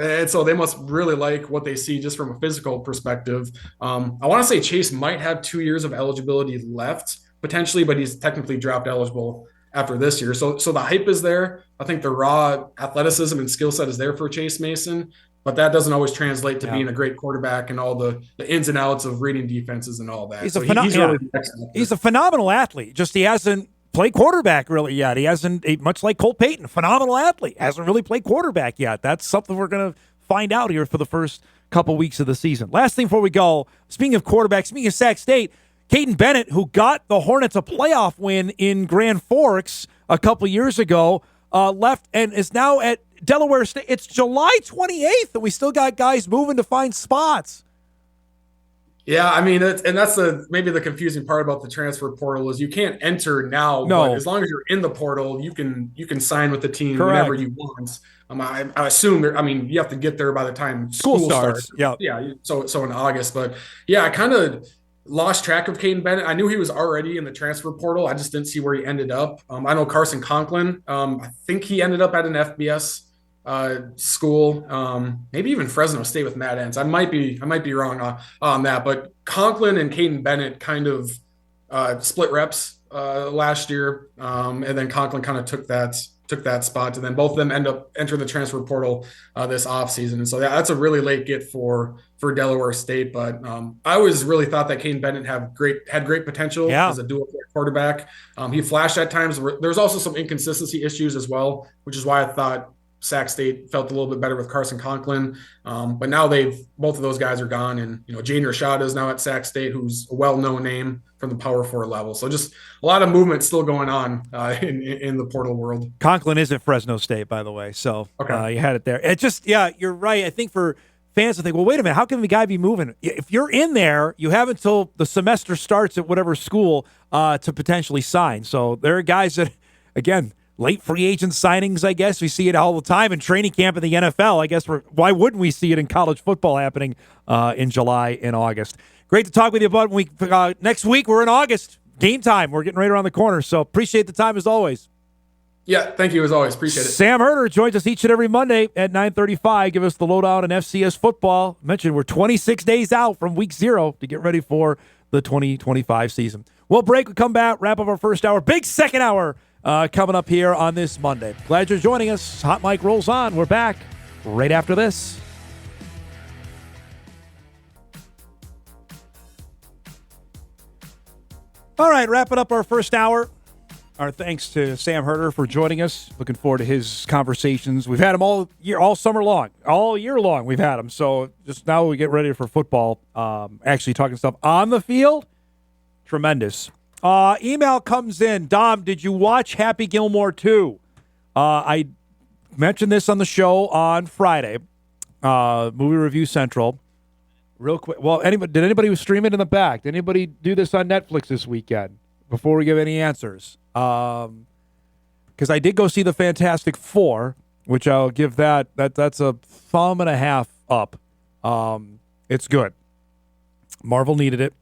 And so they must really like what they see just from a physical perspective. I want to say Chase might have 2 years of eligibility left potentially, but he's technically draft eligible after this year. So the hype is there. I think the raw athleticism and skill set is there for Chase Mason, but that doesn't always translate to being a great quarterback and all the ins and outs of reading defenses and all that. He's a phenomenal athlete. Just he hasn't played quarterback really yet. He hasn't, much like Cole Payton, phenomenal athlete, hasn't really played quarterback yet. That's something we're going to find out here for the first couple weeks of the season. Last thing before we go, speaking of quarterbacks, speaking of Sac State, Caden Bennett, who got the Hornets a playoff win in Grand Forks a couple years ago, left and is now at Delaware State. It's July 28th, and we still got guys moving to find spots. Yeah, that's maybe the confusing part about the transfer portal is you can't enter now. No. But as long as you're in the portal, you can sign with the team Correct. whenever you want. I assume you have to get there by the time school starts. Yeah, So in August, but I kind of lost track of Caden Bennett. I knew he was already in the transfer portal. I just didn't see where he ended up. I know Carson Conklin. I think he ended up at an FBS school, maybe even Fresno State with Matt Entz. I might be wrong on that, but Conklin and Caden Bennett kind of split reps last year, and then Conklin kind of took that spot, and then both of them end up entering the transfer portal this offseason. And so that's a really late get for Delaware State. But I always really thought that Caden Bennett had great potential as a dual threat quarterback. He flashed at times. There's also some inconsistency issues as well, which is why I thought Sac State felt a little bit better with Carson Conklin. But now both of those guys are gone. And, Jaden Rashada is now at Sac State, who's a well-known name from the Power 4 level. So just a lot of movement still going on in the portal world. Conklin is at Fresno State, by the way. So you had it there. It just, you're right. I think for fans to think, well, wait a minute, how can the guy be moving? If you're in there, you have until the semester starts at whatever school to potentially sign. So there are guys that, again, late free agent signings, I guess. We see it all the time in training camp in the NFL. I guess why wouldn't we see it in college football happening in July and August? Great to talk with you, bud. Next week, we're in August. Game time. We're getting right around the corner. So appreciate the time as always. Yeah, thank you as always. Appreciate it. Sam Herder joins us each and every Monday at 9:35. Give us the lowdown on FCS football. Mentioned we're 26 days out from week 0 to get ready for the 2025 season. We'll break. We'll come back, wrap up our first hour. Big second hour coming up here on this Monday. Glad you're joining us. Hot Mic rolls on. We're back right after this. All right, wrapping up our first hour. Our thanks to Sam Herder for joining us. Looking forward to his conversations. We've had him all summer long, all year long. We've had him. So just now we get ready for football. Actually talking stuff on the field. Tremendous. Email comes in. Dom, did you watch Happy Gilmore 2? I mentioned this on the show on Friday. Movie Review Central. Real quick. Well, did anybody stream it in the back? Did anybody do this on Netflix this weekend? Before we give any answers. Because I did go see the Fantastic Four, which I'll give that's a thumb and a half up. It's good. Marvel needed it.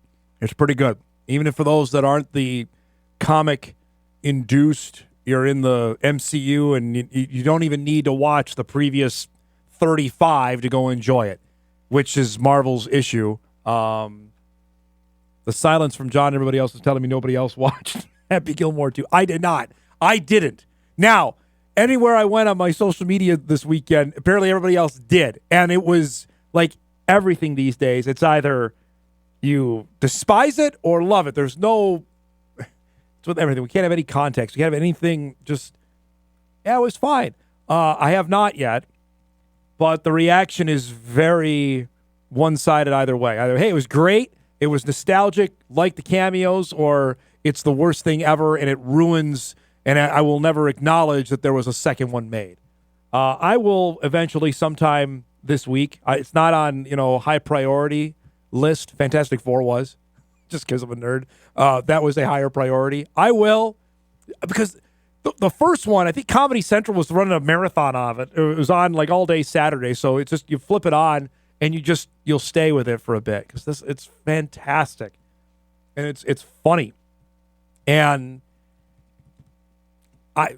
It's pretty good. Even if for those that aren't the comic induced, you're in the MCU and you don't even need to watch the previous 35 to go enjoy it, which is Marvel's issue. The silence from John, everybody else is telling me nobody else watched Happy Gilmore 2. I did not. I didn't. Now, anywhere I went on my social media this weekend, apparently everybody else did. And it was like everything these days. It's either you despise it or love it. There's no, it's with everything. We can't have any context. We can't have anything just, it was fine. I have not yet, but the reaction is very one-sided either way. Either, hey, it was great, it was nostalgic, like the cameos, or it's the worst thing ever and it ruins, and I will never acknowledge that there was a second one made. I will eventually sometime this week. It's not on, high priority list. Fantastic Four was, just because I'm a nerd. That was a higher priority. I will, because the first one, I think Comedy Central was running a marathon of it. It was on like all day Saturday, so it's just you flip it on and you'll stay with it for a bit because it's fantastic and it's funny, and I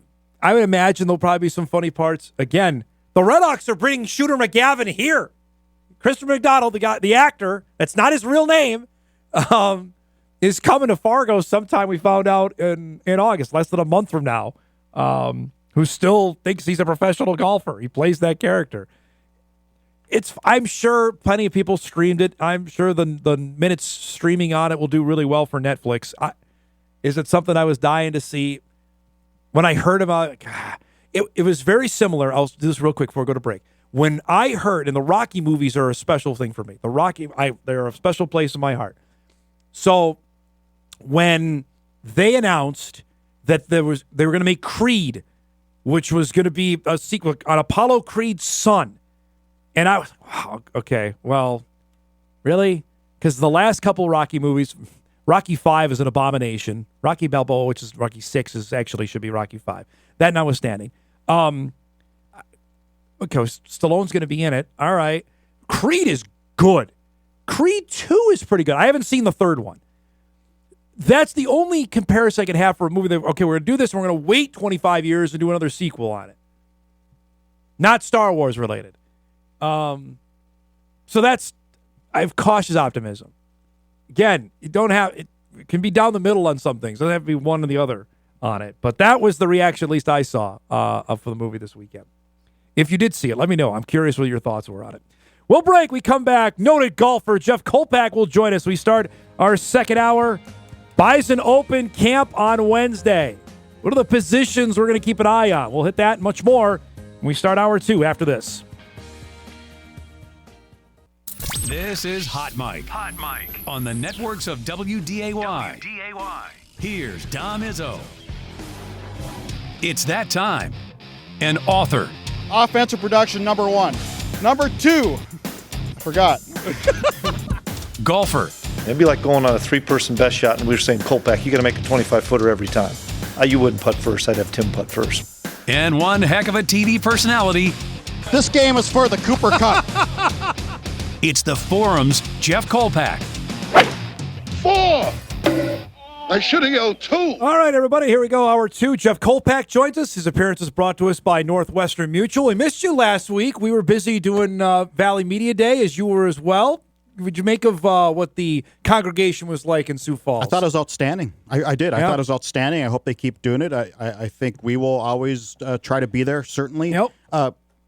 would imagine there'll probably be some funny parts. Again, the Red Hawks are bringing Shooter McGavin here. Christopher McDonald, the actor, that's not his real name, is coming to Fargo sometime, we found out in August, less than a month from now, who still thinks he's a professional golfer. He plays that character. I'm sure plenty of people streamed it. I'm sure the minutes streaming on it will do really well for Netflix. Is it something I was dying to see? When I heard about it, it was very similar. I'll do this real quick before we go to break. When I heard, and the Rocky movies are a special thing for me. They're a special place in my heart. So when they announced that they were going to make Creed, which was going to be a sequel on Apollo Creed's son, and I was, wow, okay, well, really? Because the last couple Rocky movies, Rocky 5 is an abomination. Rocky Balboa, which is Rocky 6, should be Rocky 5. That notwithstanding. Okay, Stallone's going to be in it. All right. Creed is good. Creed 2 is pretty good. I haven't seen the third one. That's the only comparison I can have for a movie that, okay, we're going to do this and we're going to wait 25 years and do another sequel on it. Not Star Wars related. So I have cautious optimism. Again, it can be down the middle on some things. It doesn't have to be one or the other on it. But that was the reaction, at least I saw, for the movie this weekend. If you did see it, let me know. I'm curious what your thoughts were on it. We'll break. We come back. Noted golfer Jeff Kolpack will join us. We start our second hour. Bison Open Camp on Wednesday. What are the positions we're going to keep an eye on? We'll hit that and much more when we start hour 2 after this. This is Hot Mike. Hot Mike. On the networks of WDAY. Here's Dom Izzo. It's that time. An author. Offensive production, number 1. Number 2. I forgot. Golfer. It'd be like going on a 3-person best shot, and we were saying, Kolpack, you got to make a 25-footer every time. You wouldn't putt first. I'd have Tim putt first. And one heck of a TV personality. This game is for the Cooper Cup. It's the Forum's Jeff Kolpack. 4! I should have yelled 2. All right, everybody, here we go. Hour 2. Jeff Kolpack joins us. His appearance is brought to us by Northwestern Mutual. We missed you last week. We were busy doing Valley Media Day, as you were as well. What did you make of what the congregation was like in Sioux Falls? I thought it was outstanding. I did. I thought it was outstanding. I hope they keep doing it. I think we will always try to be there, certainly. Yep.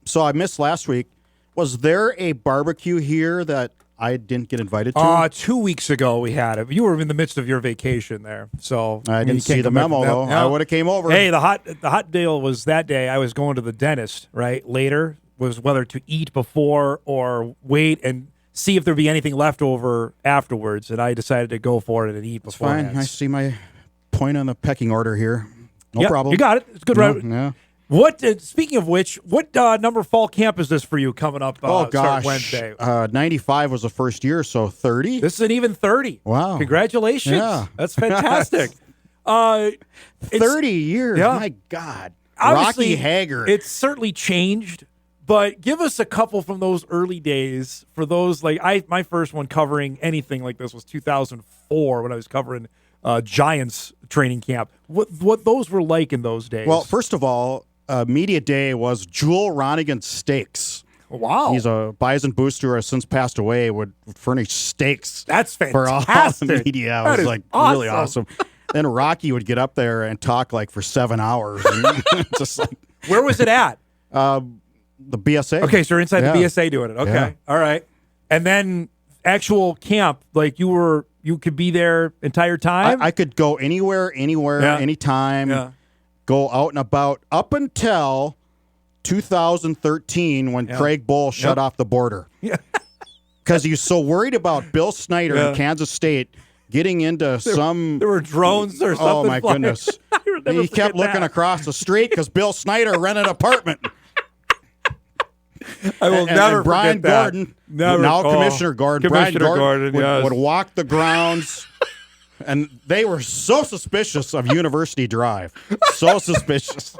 So I missed last week. Was there a barbecue here that I didn't get invited to? 2 weeks ago we had it. You were in the midst of your vacation there, so I didn't see the memo though. I would have came over. Hey, the hot deal was that day I was going to the dentist. Right later was whether to eat before or wait and see if there'd be anything left over afterwards, and I decided to go for it and eat before. Fine. I see my point on the pecking order here. No problem. You got it. It's good. Right? Yeah. What? Speaking of which, what number fall camp is this for you coming up? Start Wednesday. 95 was the first year, so 30. This is an even 30. Wow! Congratulations. Yeah. That's fantastic. 30 years. Yeah. My God. Obviously, Rocky Haggard. It's certainly changed, but give us a couple from those early days. For those my first one covering anything like this was 2004 when I was covering Giants training camp. What those were like in those days? Well, first of all. Media Day was Jewel Ronigan Steaks. Wow. He's a bison booster who has since passed away, would furnish steaks. That's for all fantastic. the media. It was really awesome. Then Rocky would get up there and talk for 7 hours. And just where was it at? The BSA. Okay, so you're inside the BSA doing it. Okay. Yeah. All right. And then actual camp, you could be there entire time? I could go anywhere, anytime. Yeah. Go out and about up until 2013 when Craig Bull shut off the border. Yeah. because he was so worried about Bill Snyder in Kansas State getting into There were drones or something. Oh, my flying. goodness. Never He kept forget looking that. across the street because Bill Snyder rented an apartment. I will never and Brian forget that. Gordon, Never. now Oh, Commissioner Gordon, Commissioner Brian Gordon, yes. would walk the grounds, and they were so suspicious of University Drive. So suspicious.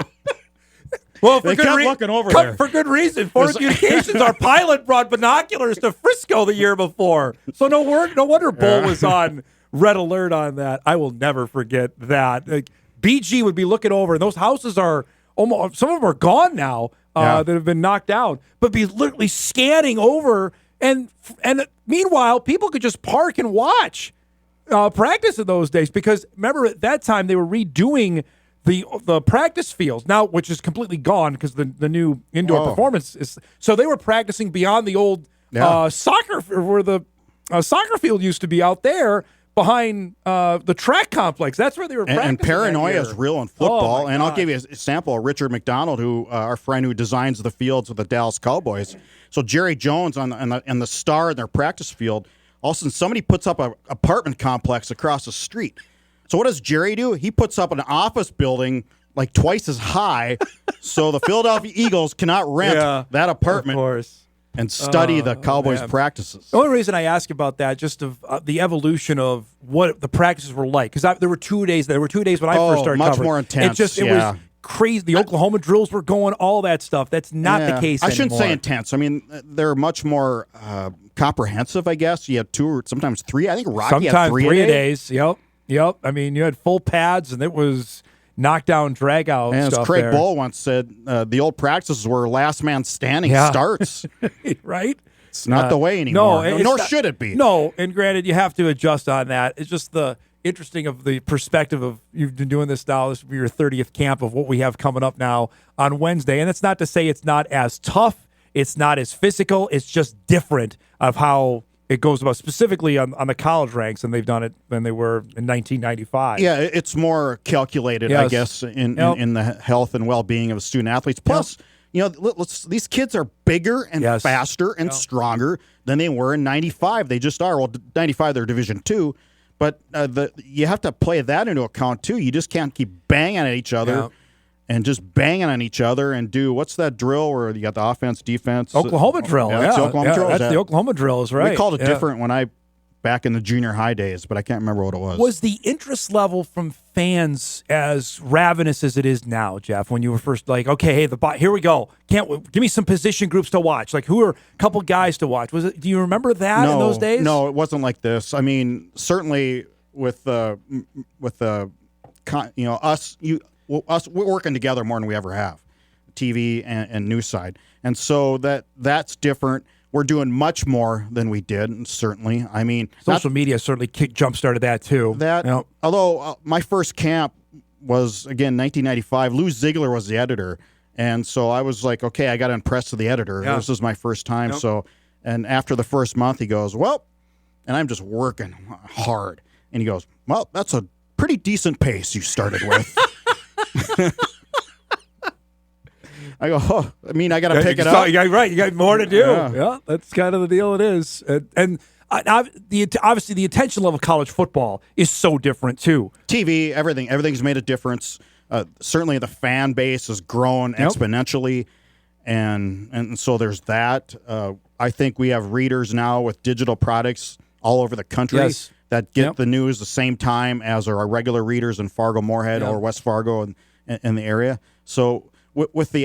Well, for They good kept looking over cut- there. For good reason. Forward Communications, our pilot brought binoculars to Frisco the year before. So no wonder Bull was on red alert on that. I will never forget that. Like, BG would be looking over, and those houses are almost, some of them are gone now that have been knocked down, but be literally scanning over. And meanwhile, people could just park and watch practice in those days, because remember at that time they were redoing the practice fields now, which is completely gone because the new indoor performance is. So they were practicing beyond the old soccer, where the soccer field used to be out there behind the track complex. That's where they were practicing. And paranoia is real in football. Oh, and I'll give you a sample of Richard McDonald, who our friend who designs the fields with the Dallas Cowboys. So Jerry Jones on the star in their practice field. All of a sudden, somebody puts up an apartment complex across the street. So what does Jerry do? He puts up an office building like twice as high, so the Philadelphia Eagles cannot rent that apartment. Of course. And study the Cowboys' practices. The only reason I ask about that, just of the evolution of what the practices were like, because there were 2 days. There were 2 days when I first started much covering. more intense. It was crazy. The Oklahoma drills were going, all that stuff. That's not the case anymore. I shouldn't say intense. I mean, they're much more comprehensive, I guess. You had 2 or sometimes 3. I think Rocky had 3 a days. Yep. I mean, you had full pads, and it was knockdown, drag out and stuff. As Craig there. Bull once said, the old practices were last man standing starts. Right? It's not the way anymore. Nor should it be. No, and granted, you have to adjust on that. It's just the interesting of the perspective of you've been doing this now. This will be your 30th camp of what we have coming up now on Wednesday. And it's not to say it's not as tough. It's not as physical. It's just different of how it goes about, specifically on the college ranks, and they've done it than they were in 1995. Yeah, it's more calculated, I guess, in the health and well-being of student athletes. Plus, these kids are bigger and faster and stronger than they were in 95. They just are. Well, 95, they're Division II. But you have to play that into account, too. You just can't keep banging at each other and just banging on each other and do, what's that drill where you got the offense, defense? Oklahoma drill. That's the Oklahoma drill. That's the Oklahoma drill, is right. We called it different back in the junior high days, but I can't remember what it was. Was the interest level from fans as ravenous as it is now, Jeff, when you were first like, okay, hey, here we go. Give me some position groups to watch. Like, who are a couple guys to watch? Do you remember that in those days? No, it wasn't like this. I mean, certainly with us, we're working together more than we ever have, TV and news side. And so that's different. We're doing much more than we did, and certainly. I mean, social media certainly jump-started that, too. Although my first camp was, again, 1995. Lou Ziegler was the editor, and so I was like, okay, I got to impress the editor. Yeah. This is my first time. Yep. So, and after the first month, he goes, well, and I'm just working hard. And he goes, well, that's a pretty decent pace you started with. I go, I mean, I got to pick it up. Right, you got more to do. Yeah, that's kind of the deal it is. And obviously the attention level of college football is so different, too. TV, everything's made a difference. Certainly the fan base has grown exponentially, and so there's that. I think we have readers now with digital products all over the country that get the news the same time as our regular readers in Fargo-Moorhead or West Fargo and in the area. So with the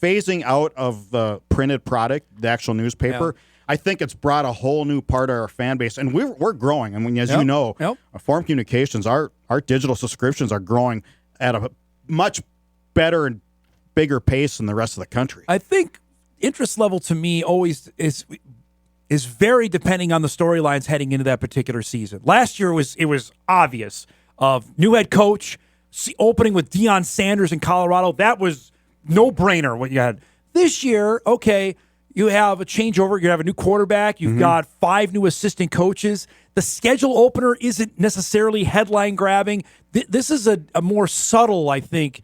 phasing out of the printed product, the actual newspaper, I think it's brought a whole new part of our fan base, and we're growing. And when, as you know, Forum Communications, our digital subscriptions are growing at a much better and bigger pace than the rest of the country. I think interest level to me always is very depending on the storylines heading into that particular season. Last year it was obvious of new head coach, opening with Deion Sanders in Colorado. That was no-brainer what you had. This year, okay, you have a changeover. You have a new quarterback. You've got 5 new assistant coaches. The schedule opener isn't necessarily headline grabbing. This is a more subtle, I think,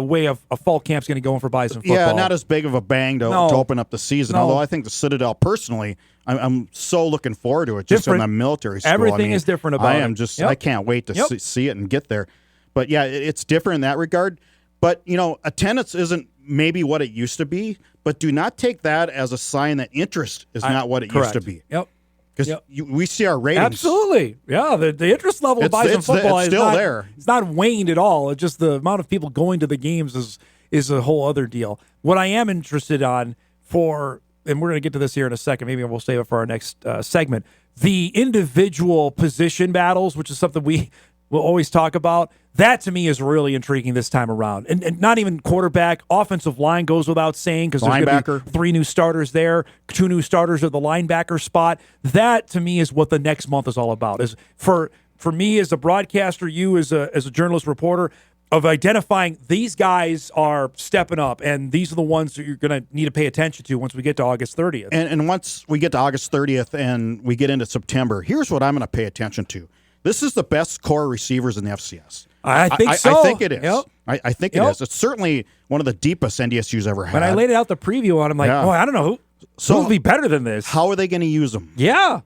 way of a fall camp's going to go in for Bison football. Yeah, not as big of a bang to open up the season. No. Although I think the Citadel, personally, I'm so looking forward to it. Just in the military school, everything is different about it. I can't wait to see it and get there. But yeah, it's different in that regard. But attendance isn't maybe what it used to be. But do not take that as a sign that interest is not what it used to be. Yep. Because we see our ratings. Absolutely. Yeah, the interest level of Bison football is still there. It's not waned at all. It's just the amount of people going to the games is a whole other deal. What I am interested on and we're going to get to this here in a second, maybe we'll save it for our next segment, the individual position battles, which is something we will always talk about. That, to me, is really intriguing this time around. And not even quarterback. Offensive line goes without saying because there's going to be 3 new starters there, 2 new starters at the linebacker spot. That, to me, is what the next month is all about. Is for me as a broadcaster, you as a journalist reporter, of identifying these guys are stepping up, and these are the ones that you're going to need to pay attention to once we get to August 30th. And once we get to August 30th and we get into September, here's what I'm going to pay attention to. This is the best core receivers in the FCS. I think so. I think it is. Yep. I think it is. It's certainly one of the deepest NDSU's ever had. When I laid out the preview on, I'm like, I don't know who would be better than this. How are they going to use them? Yeah.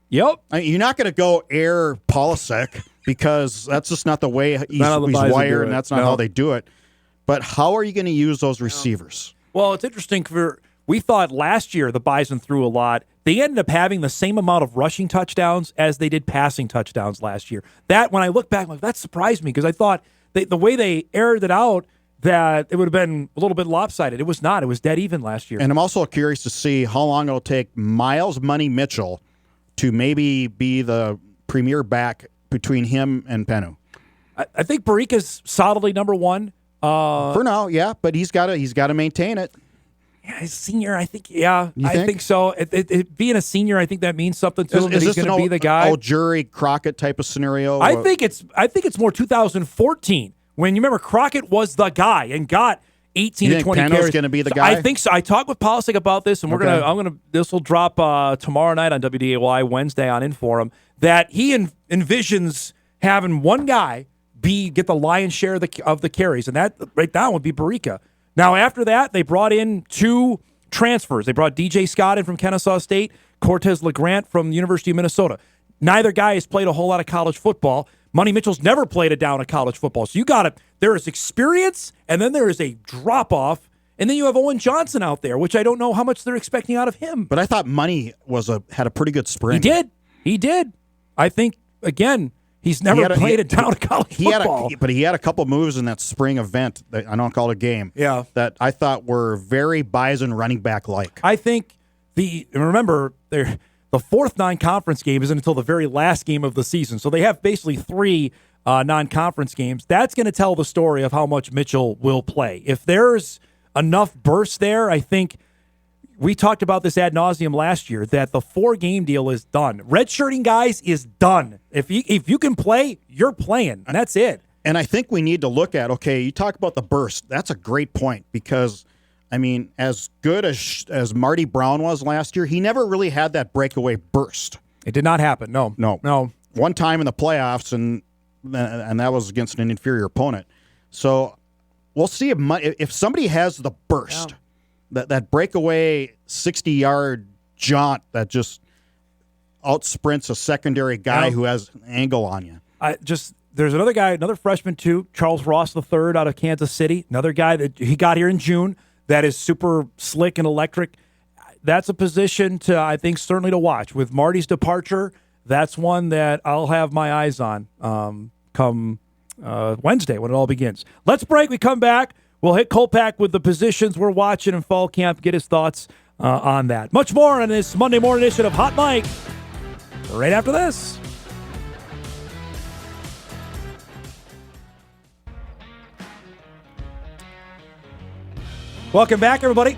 Yep. You're not going to go air Polasek because that's just not the way he's wired, and that's not how they do it. But how are you going to use those receivers? Well, it's interesting. We thought last year the Bison threw a lot. They ended up having the same amount of rushing touchdowns as they did passing touchdowns last year. That, when I look back, I'm like, that surprised me because I thought the way they aired it out, that it would have been a little bit lopsided. It was not. It was dead even last year. And I'm also curious to see how long it'll take Miles Money Mitchell to maybe be the premier back between him and Penu. I think Barika's solidly number one. For now, yeah, but he's got to maintain it. Yeah, he's senior. I think. Yeah, I think so. Being a senior, I think that means something to him. That he's going to be the guy. Jury Crockett type of scenario. I think it's more 2014 when you remember Crockett was the guy and got 18 to 20 carries. Going to be the guy. I think so. I talked with Polisic about this, and this will drop tomorrow night on WDAY, Wednesday on Inforum. That he envisions having one guy get the lion's share of the carries, and that right now would be Barika. Now, after that, they brought in 2 transfers. They brought DJ Scott in from Kennesaw State, Cortez LeGrant from the University of Minnesota. Neither guy has played a whole lot of college football. Money Mitchell's never played a down of college football. So there is experience, and then there is a drop-off, and then you have Owen Johnson out there, which I don't know how much they're expecting out of him. But I thought Money had a pretty good spring. He did. I think, again, he's never played it down to college football. But he had a couple moves in that spring event, I don't call it a game, that I thought were very Bison running back-like. I think remember, the 4th non-conference game isn't until the very last game of the season. So they have basically 3 non-conference games. That's going to tell the story of how much Mitchell will play. If there's enough burst there, I think we talked about this ad nauseum last year, that the 4-game deal is done. Redshirting guys is done. If you can play, you're playing, and that's it. And I think we need to look at, you talk about the burst. That's a great point because, as good as Marty Brown was last year, he never really had that breakaway burst. It did not happen, no. One time in the playoffs, and that was against an inferior opponent. So we'll see if somebody has the burst. Yeah. That breakaway 60-yard jaunt that just out-sprints a secondary guy who has an angle on you. There's another guy, another freshman too, Charles Ross III out of Kansas City, another guy that he got here in June that is super slick and electric. That's a position I think, certainly to watch. With Marty's departure, that's one that I'll have my eyes on come Wednesday when it all begins. Let's break. We come back. We'll hit Kolpack with the positions we're watching in fall camp, get his thoughts on that. Much more on this Monday morning edition of Hot Mike right after this. Welcome back, everybody.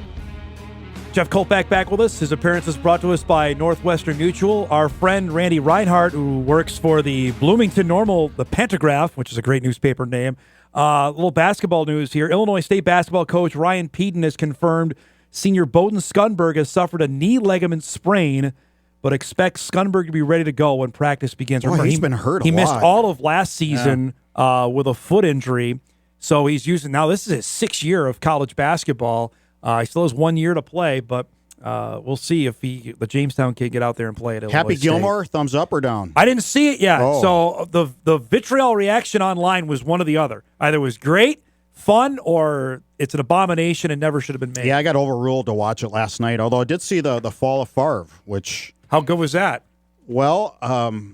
Jeff Kolpack back with us. His appearance is brought to us by Northwestern Mutual. Our friend Randy Reinhardt, who works for the Bloomington Normal, the Pentagraph, which is a great newspaper name. A little basketball news here. Illinois State basketball coach Ryan Peden has confirmed senior Bowden Skunberg has suffered a knee ligament sprain, but expects Skunberg to be ready to go when practice begins. Remember, he's been hurt a lot. He missed all of last season with a foot injury. So he's using now. This is his 6th year of college basketball. He still has 1 year to play, but we'll see if the Jamestown kid get out there and play at Illinois Happy State. Gilmore, thumbs up or down? I didn't see it yet. Oh. So the vitriol reaction online was one or the other. Either it was great, fun, or it's an abomination and never should have been made. Yeah, I got overruled to watch it last night, although I did see the fall of Favre, which... How good was that? Well,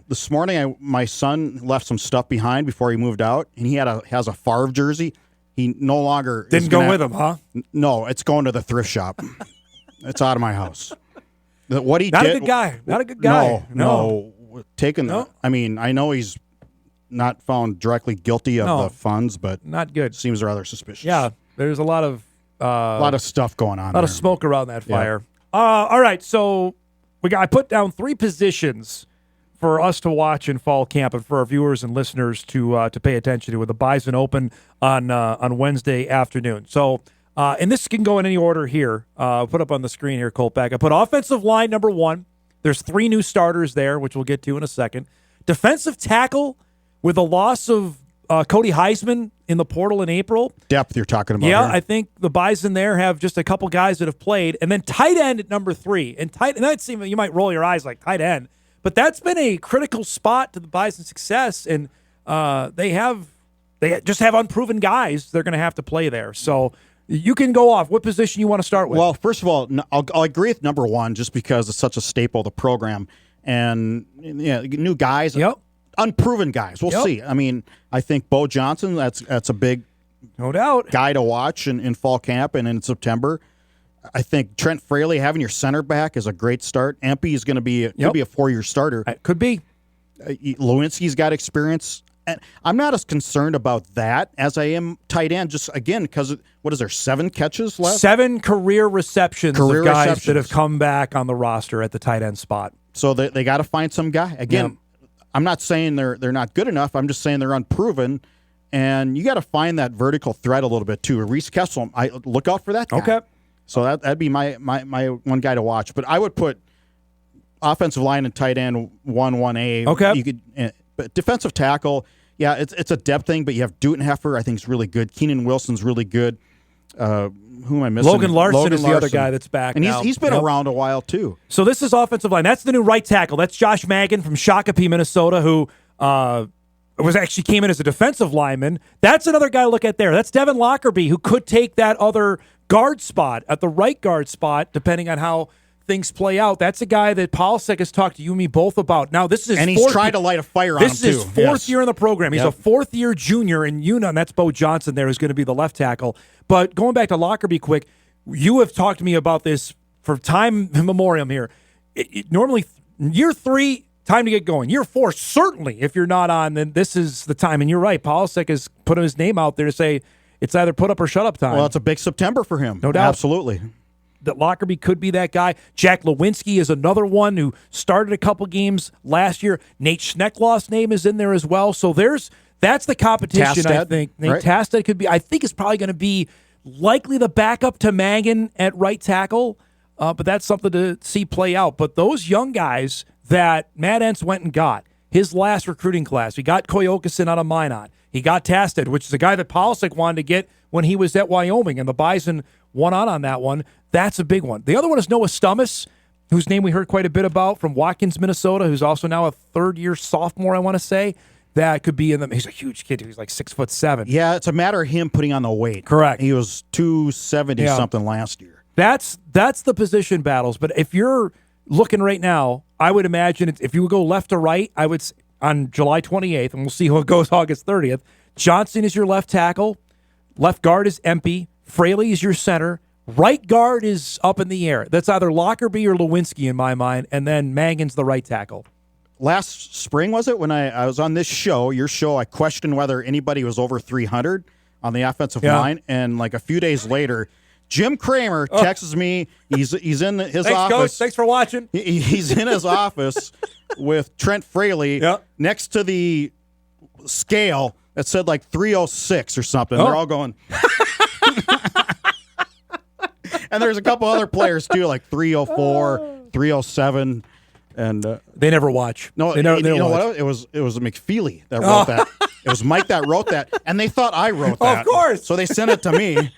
this morning my son left some stuff behind before he moved out, and he has a Favre jersey. He no longer... Didn't go with him, huh? No, it's going to the thrift shop. It's out of my house. What he Not did... a good guy. Not a good guy. No. I mean, I know he's not found directly guilty of the funds, but... Not good. Seems rather suspicious. Yeah, there's a lot of stuff going on. A lot of smoke around that fire. All right, so I put down 3 positions for us to watch in fall camp and for our viewers and listeners to pay attention to with the Bison Open on Wednesday afternoon. So, and this can go in any order here. Put up on the screen here, Kolpack. I put offensive line number 1. There's 3 new starters there, which we'll get to in a second. Defensive tackle with the loss of Cody Heisman in the portal in April. Depth you're talking about. Yeah, here. I think the Bison there have just a couple guys that have played. And then tight end at number 3. And that seems, you might roll your eyes like tight end, but that's been a critical spot to the Bison's success. And they just have unproven guys they're going to have to play there. So you can go off. What position you want to start with? Well, first of all, I'll agree with number 1 just because it's such a staple of the program. And new guys. Yep. Unproven guys. We'll see. I mean, I think Bo Johnson, that's a big no doubt guy to watch in fall camp and in September. I think Trent Fraley having your center back is a great start. Empey is going to be could be a 4-year starter. Could be. Lewinsky's got experience. And I'm not as concerned about that as I am tight end, just again, because what is there, 7 catches left? 7 career receptions of guys that have come back on the roster at the tight end spot. So they got to find some guy. Again, yeah. I'm not saying they're not good enough. I'm just saying they're unproven, and you got to find that vertical threat a little bit too. Reese Kessel, I look out for that guy. Okay. So that'd be my one guy to watch. But I would put offensive line and tight end 1A. Okay. You could, but defensive tackle, yeah, it's a depth thing. But you have Dutenheffer, I think is really good. Keenan Wilson's really good. Who am I missing? Logan Larson is the other guy that's back and now. He's been around a while too. So this is offensive line. That's the new right tackle. That's Josh Magan from Shakopee, Minnesota, who came in as a defensive lineman. That's another guy to look at there. That's Devin Lockerbie, who could take that other guard spot at the right guard spot, depending on how things play out. That's a guy that Polsek has talked to you and me both about. Now, this is he's trying to light a fire on him, too. This is his 4th year in the program. He's a 4th-year junior in Una, and that's Bo Johnson there, who's going to be the left tackle. But going back to Lockerbie quick, you have talked to me about this for time immemorial here. Normally, year 3, time to get going. Year 4, certainly, if you're not on, then this is the time. And you're right. Polsek has put his name out there to say it's either put up or shut up time. Well, it's a big September for him. No doubt. Absolutely. That Lockerbie could be that guy. Jack Lewinsky is another one who started a couple games last year. Nate Schneckloff's name is in there as well. So that's the competition, Tasted, I think. Nate right? Tasted could be, I think is probably going to be likely the backup to Magan at right tackle, but that's something to see play out. But those young guys that Matt Entz went and got, his last recruiting class, he got Koyokasin out of Minot. He got Tasted, which is a guy that Polsek wanted to get when he was at Wyoming, and the Bison won on that one. That's a big one. The other one is Noah Stummis, whose name we heard quite a bit about from Watkins, Minnesota, who's also now a 3rd-year sophomore, I want to say. That could be in them. He's a huge kid. He's like 6'7". Yeah, it's a matter of him putting on the weight. Correct. He was 270 something last year. That's the position battles. But if you're looking right now, I would imagine if you would go left to right, I would on July 28th, and we'll see how it goes August 30th. Johnson is your left tackle. Left guard is Empey. Fraley is your center. Right guard is up in the air. That's either Lockerbie or Lewinsky in my mind, and then Magan's the right tackle. Last spring, was it, when I was on this show, your show, I questioned whether anybody was over 300 on the offensive line, and like a few days later, Jim Kramer texts me. He's in his Thanks, office. Coach. Thanks for watching. He's in his office with Trent Fraley next to the scale that said like 306 or something. They're all going. And there's a couple other players too, like 304, 307. And they never watch. No, they never you know watch. what? It was McFeely that wrote that. It was Mike that wrote that, and they thought I wrote that. Of course. So they sent it to me.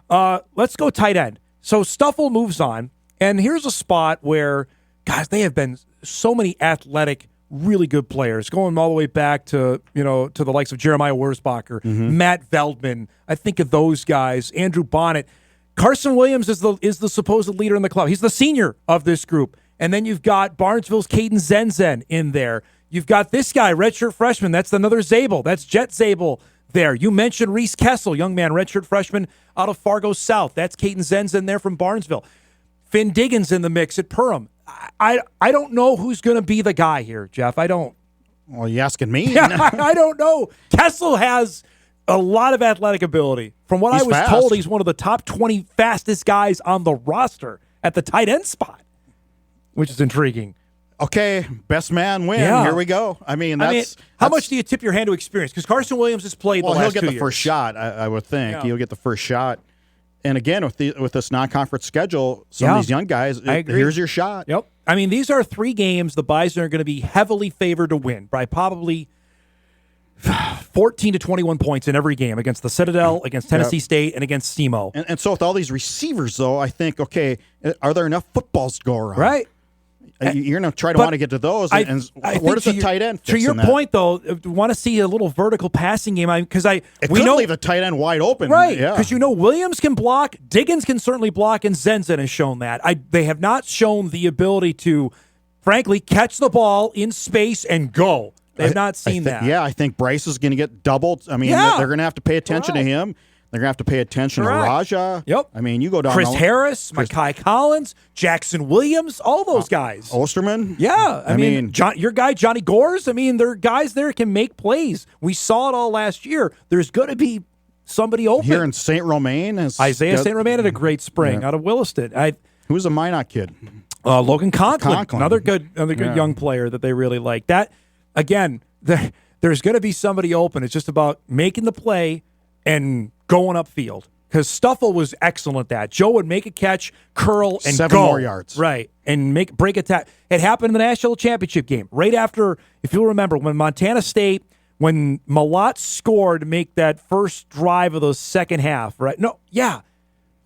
Let's go tight end. So Stuffle moves on, and here's a spot where, guys, they have been so many athletic, really good players, going all the way back to to the likes of Jeremiah Wurzbacher, Matt Veldman. I think of those guys. Andrew Bonnet, Carson Williams is the supposed leader in the club. He's the senior of this group, and then you've got Barnesville's Caden Zenzen in there. You've got this guy, redshirt freshman. That's another Zabel. That's Jet Zabel there. You mentioned Reese Kessel, young man, redshirt freshman out of Fargo South. That's Caden Zenzen there from Barnesville. Finn Diggins in the mix at Perham. I don't know who's going to be the guy here, Jeff. I don't. Well, you asking me? Yeah, I don't know. Kessel has a lot of athletic ability. From what I was told, he's one of the top 20 fastest guys on the roster at the tight end spot, which is intriguing. Okay, best man win. Yeah. Here we go. I mean, how much do you tip your hand to experience? Because Carson Williams has played the last 2 years. He'll get the first shot, I would think. Yeah. He'll get the first shot. And again, with this non-conference schedule, some of these young guys, here's your shot. Yep. I mean, these are 3 games the Bison are going to be heavily favored to win by probably 14 to 21 points in every game against the Citadel, against Tennessee State, and against SEMO. And so with all these receivers, though, I think, okay, are there enough footballs to go around? Right. You're going to want to get to those. I where does the tight end fit? To your point, though, want to see a little vertical passing game because we know leave the tight end wide open, right? Yeah. Because Williams can block, Diggins can certainly block, and Zenzen has shown that. They have not shown the ability to, frankly, catch the ball in space and go. They have not seen that. Yeah, I think Bryce is going to get doubled. I mean, they're going to have to pay attention to him. They're going to have to pay attention to Raja. Yep. I mean, you go down. Chris Harris, Mekhi Collins, Jackson Williams, all those guys. Osterman. Yeah. I mean your guy, Johnny Gores, I mean, there are guys there can make plays. We saw it all last year. There's going to be somebody open. Here in St. Romain. Isaiah St. Romain had a great spring out of Williston. Who's the Minot kid? Logan Conklin. Another good young player that they really like. That, again, there's going to be somebody open. It's just about making the play and going upfield, because Stuffle was excellent at that. Joe would make a catch, curl, and 7 go. more yards. Right, and break attack. It happened in the national championship game, right after, if you'll remember, when Montana State, when Malott scored to make that first drive of the second half, right?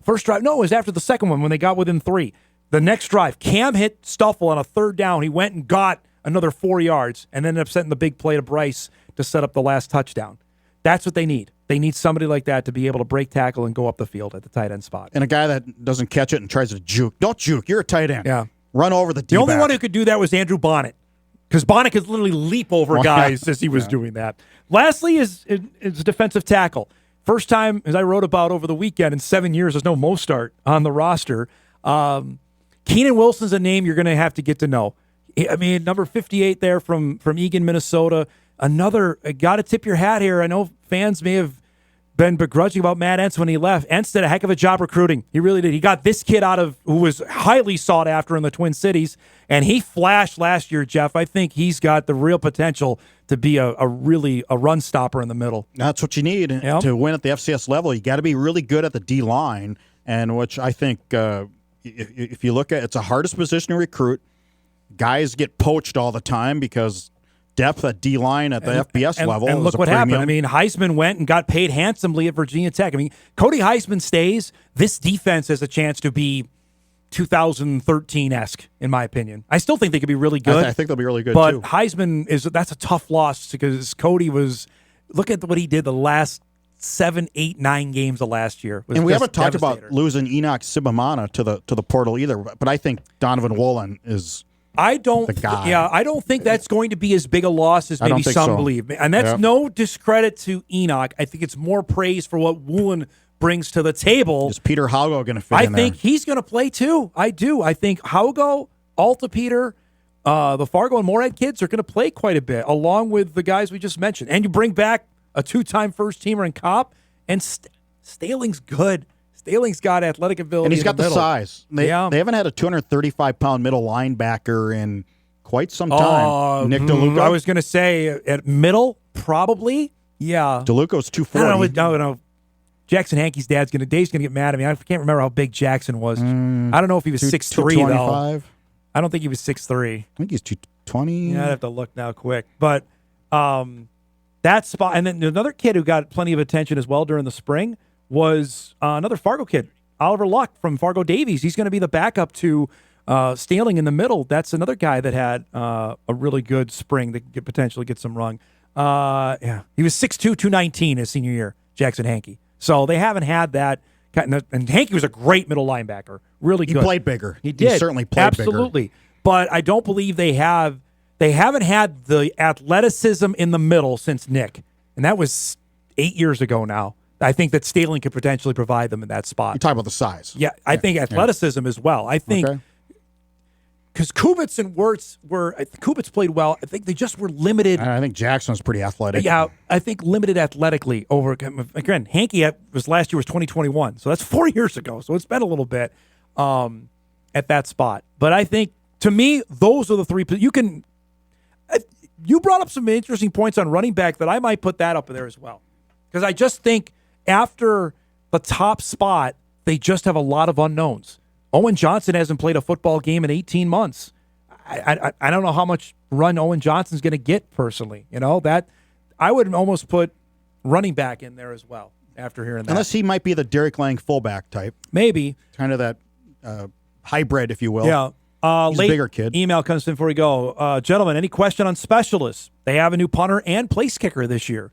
First drive. No, it was after the second one when they got within 3. The next drive, Cam hit Stuffle on a 3rd down. He went and got another 4 yards and ended up setting the big play to Bryce to set up the last touchdown. That's what they need. They need somebody like that to be able to break tackle and go up the field at the tight end spot. And a guy that doesn't catch it and tries to juke. Don't juke. You're a tight end. Yeah. Run over the D-back. The only one who could do that was Andrew Bonnet, because Bonnet could literally leap over guys as he was doing that. Lastly is defensive tackle. First time, as I wrote about over the weekend, in 7 years, there's no Mostart on the roster. Keenan Wilson's a name you're going to have to get to know. I mean, number 58 there from Eagan, Minnesota. Another, got to tip your hat here. I know fans may have been begrudging about Matt Entz when he left. Entz did a heck of a job recruiting. He really did. He got this kid who was highly sought after in the Twin Cities, and he flashed last year, Jeff. I think he's got the real potential to be a run stopper in the middle. That's what you need to win at the FCS level. You got to be really good at the D line, and which I think if you look at, it's the hardest position to recruit. Guys get poached all the time because depth at D-line at the FBS level. And look what happened. I mean, Heisman went and got paid handsomely at Virginia Tech. I mean, Cody Heisman stays. This defense has a chance to be 2013-esque, in my opinion. I still think they could be really good. I think they'll be really good, but too. But Heisman, that's a tough loss because Cody was, look at what he did the last 7, 8, 9 games of last year. And we haven't talked about losing Enoch Sibamana to the portal either, but I think Donovan Woolen is I don't think that's going to be as big a loss as maybe some believe. And that's no discredit to Enoch. I think it's more praise for what Woolen brings to the table. Is Peter Haugo going to fit in there? I think he's going to play too. I do. I think Haugo, Alta Peter, the Fargo and Moorhead kids are going to play quite a bit, along with the guys we just mentioned. And you bring back a 2-time first-teamer in Kopp, and Staling's good. Staling's got athletic ability. And he's got the middle. size. They haven't had a 235-pound middle linebacker in quite some time. Nick DeLuca? I was going to say at middle, probably. Yeah. DeLuca's 240. No. Jackson Hankey's Dave's going to get mad at me. I can't remember how big Jackson was. I don't know if he was 6'3", though. I don't think he was 6'3". I think he's 220. Yeah, I'd have to look now quick. But That spot, and then another kid who got plenty of attention as well during the spring was another Fargo kid, Oliver Luck from Fargo Davies. He's going to be the backup to Staling in the middle. That's another guy that had a really good spring that could potentially get some run. He was 6'2", 219 his senior year, Jackson Hankey. So they haven't had that. And Hankey was a great middle linebacker, really good. He played bigger. He did. He certainly played bigger. Absolutely. But I don't believe they haven't had the athleticism in the middle since Nick. And that was 8 years ago now. I think that Staling could potentially provide them in that spot. You talk about the size. Yeah, I think athleticism as well. I think because Kubitz and Wirtz Kubitz played well. I think they just were limited. I think Jackson was pretty athletic. Yeah, I think limited athletically over. Again, Hankey last year was 2021, so that's 4 years ago. So it's been a little bit at that spot. But I think to me, those are the three. You brought up some interesting points on running back that I might put that up there as well, because I just think after the top spot, they just have a lot of unknowns. Owen Johnson hasn't played a football game in 18 months. I don't know how much run Owen Johnson's going to get personally. That I would almost put running back in there as well after hearing that. Unless he might be the Derek Lang fullback type. Maybe. Kind of that hybrid, if you will. Yeah. He's a bigger kid. Email comes in before we go. Gentlemen, any question on specialists? They have a new punter and place kicker this year.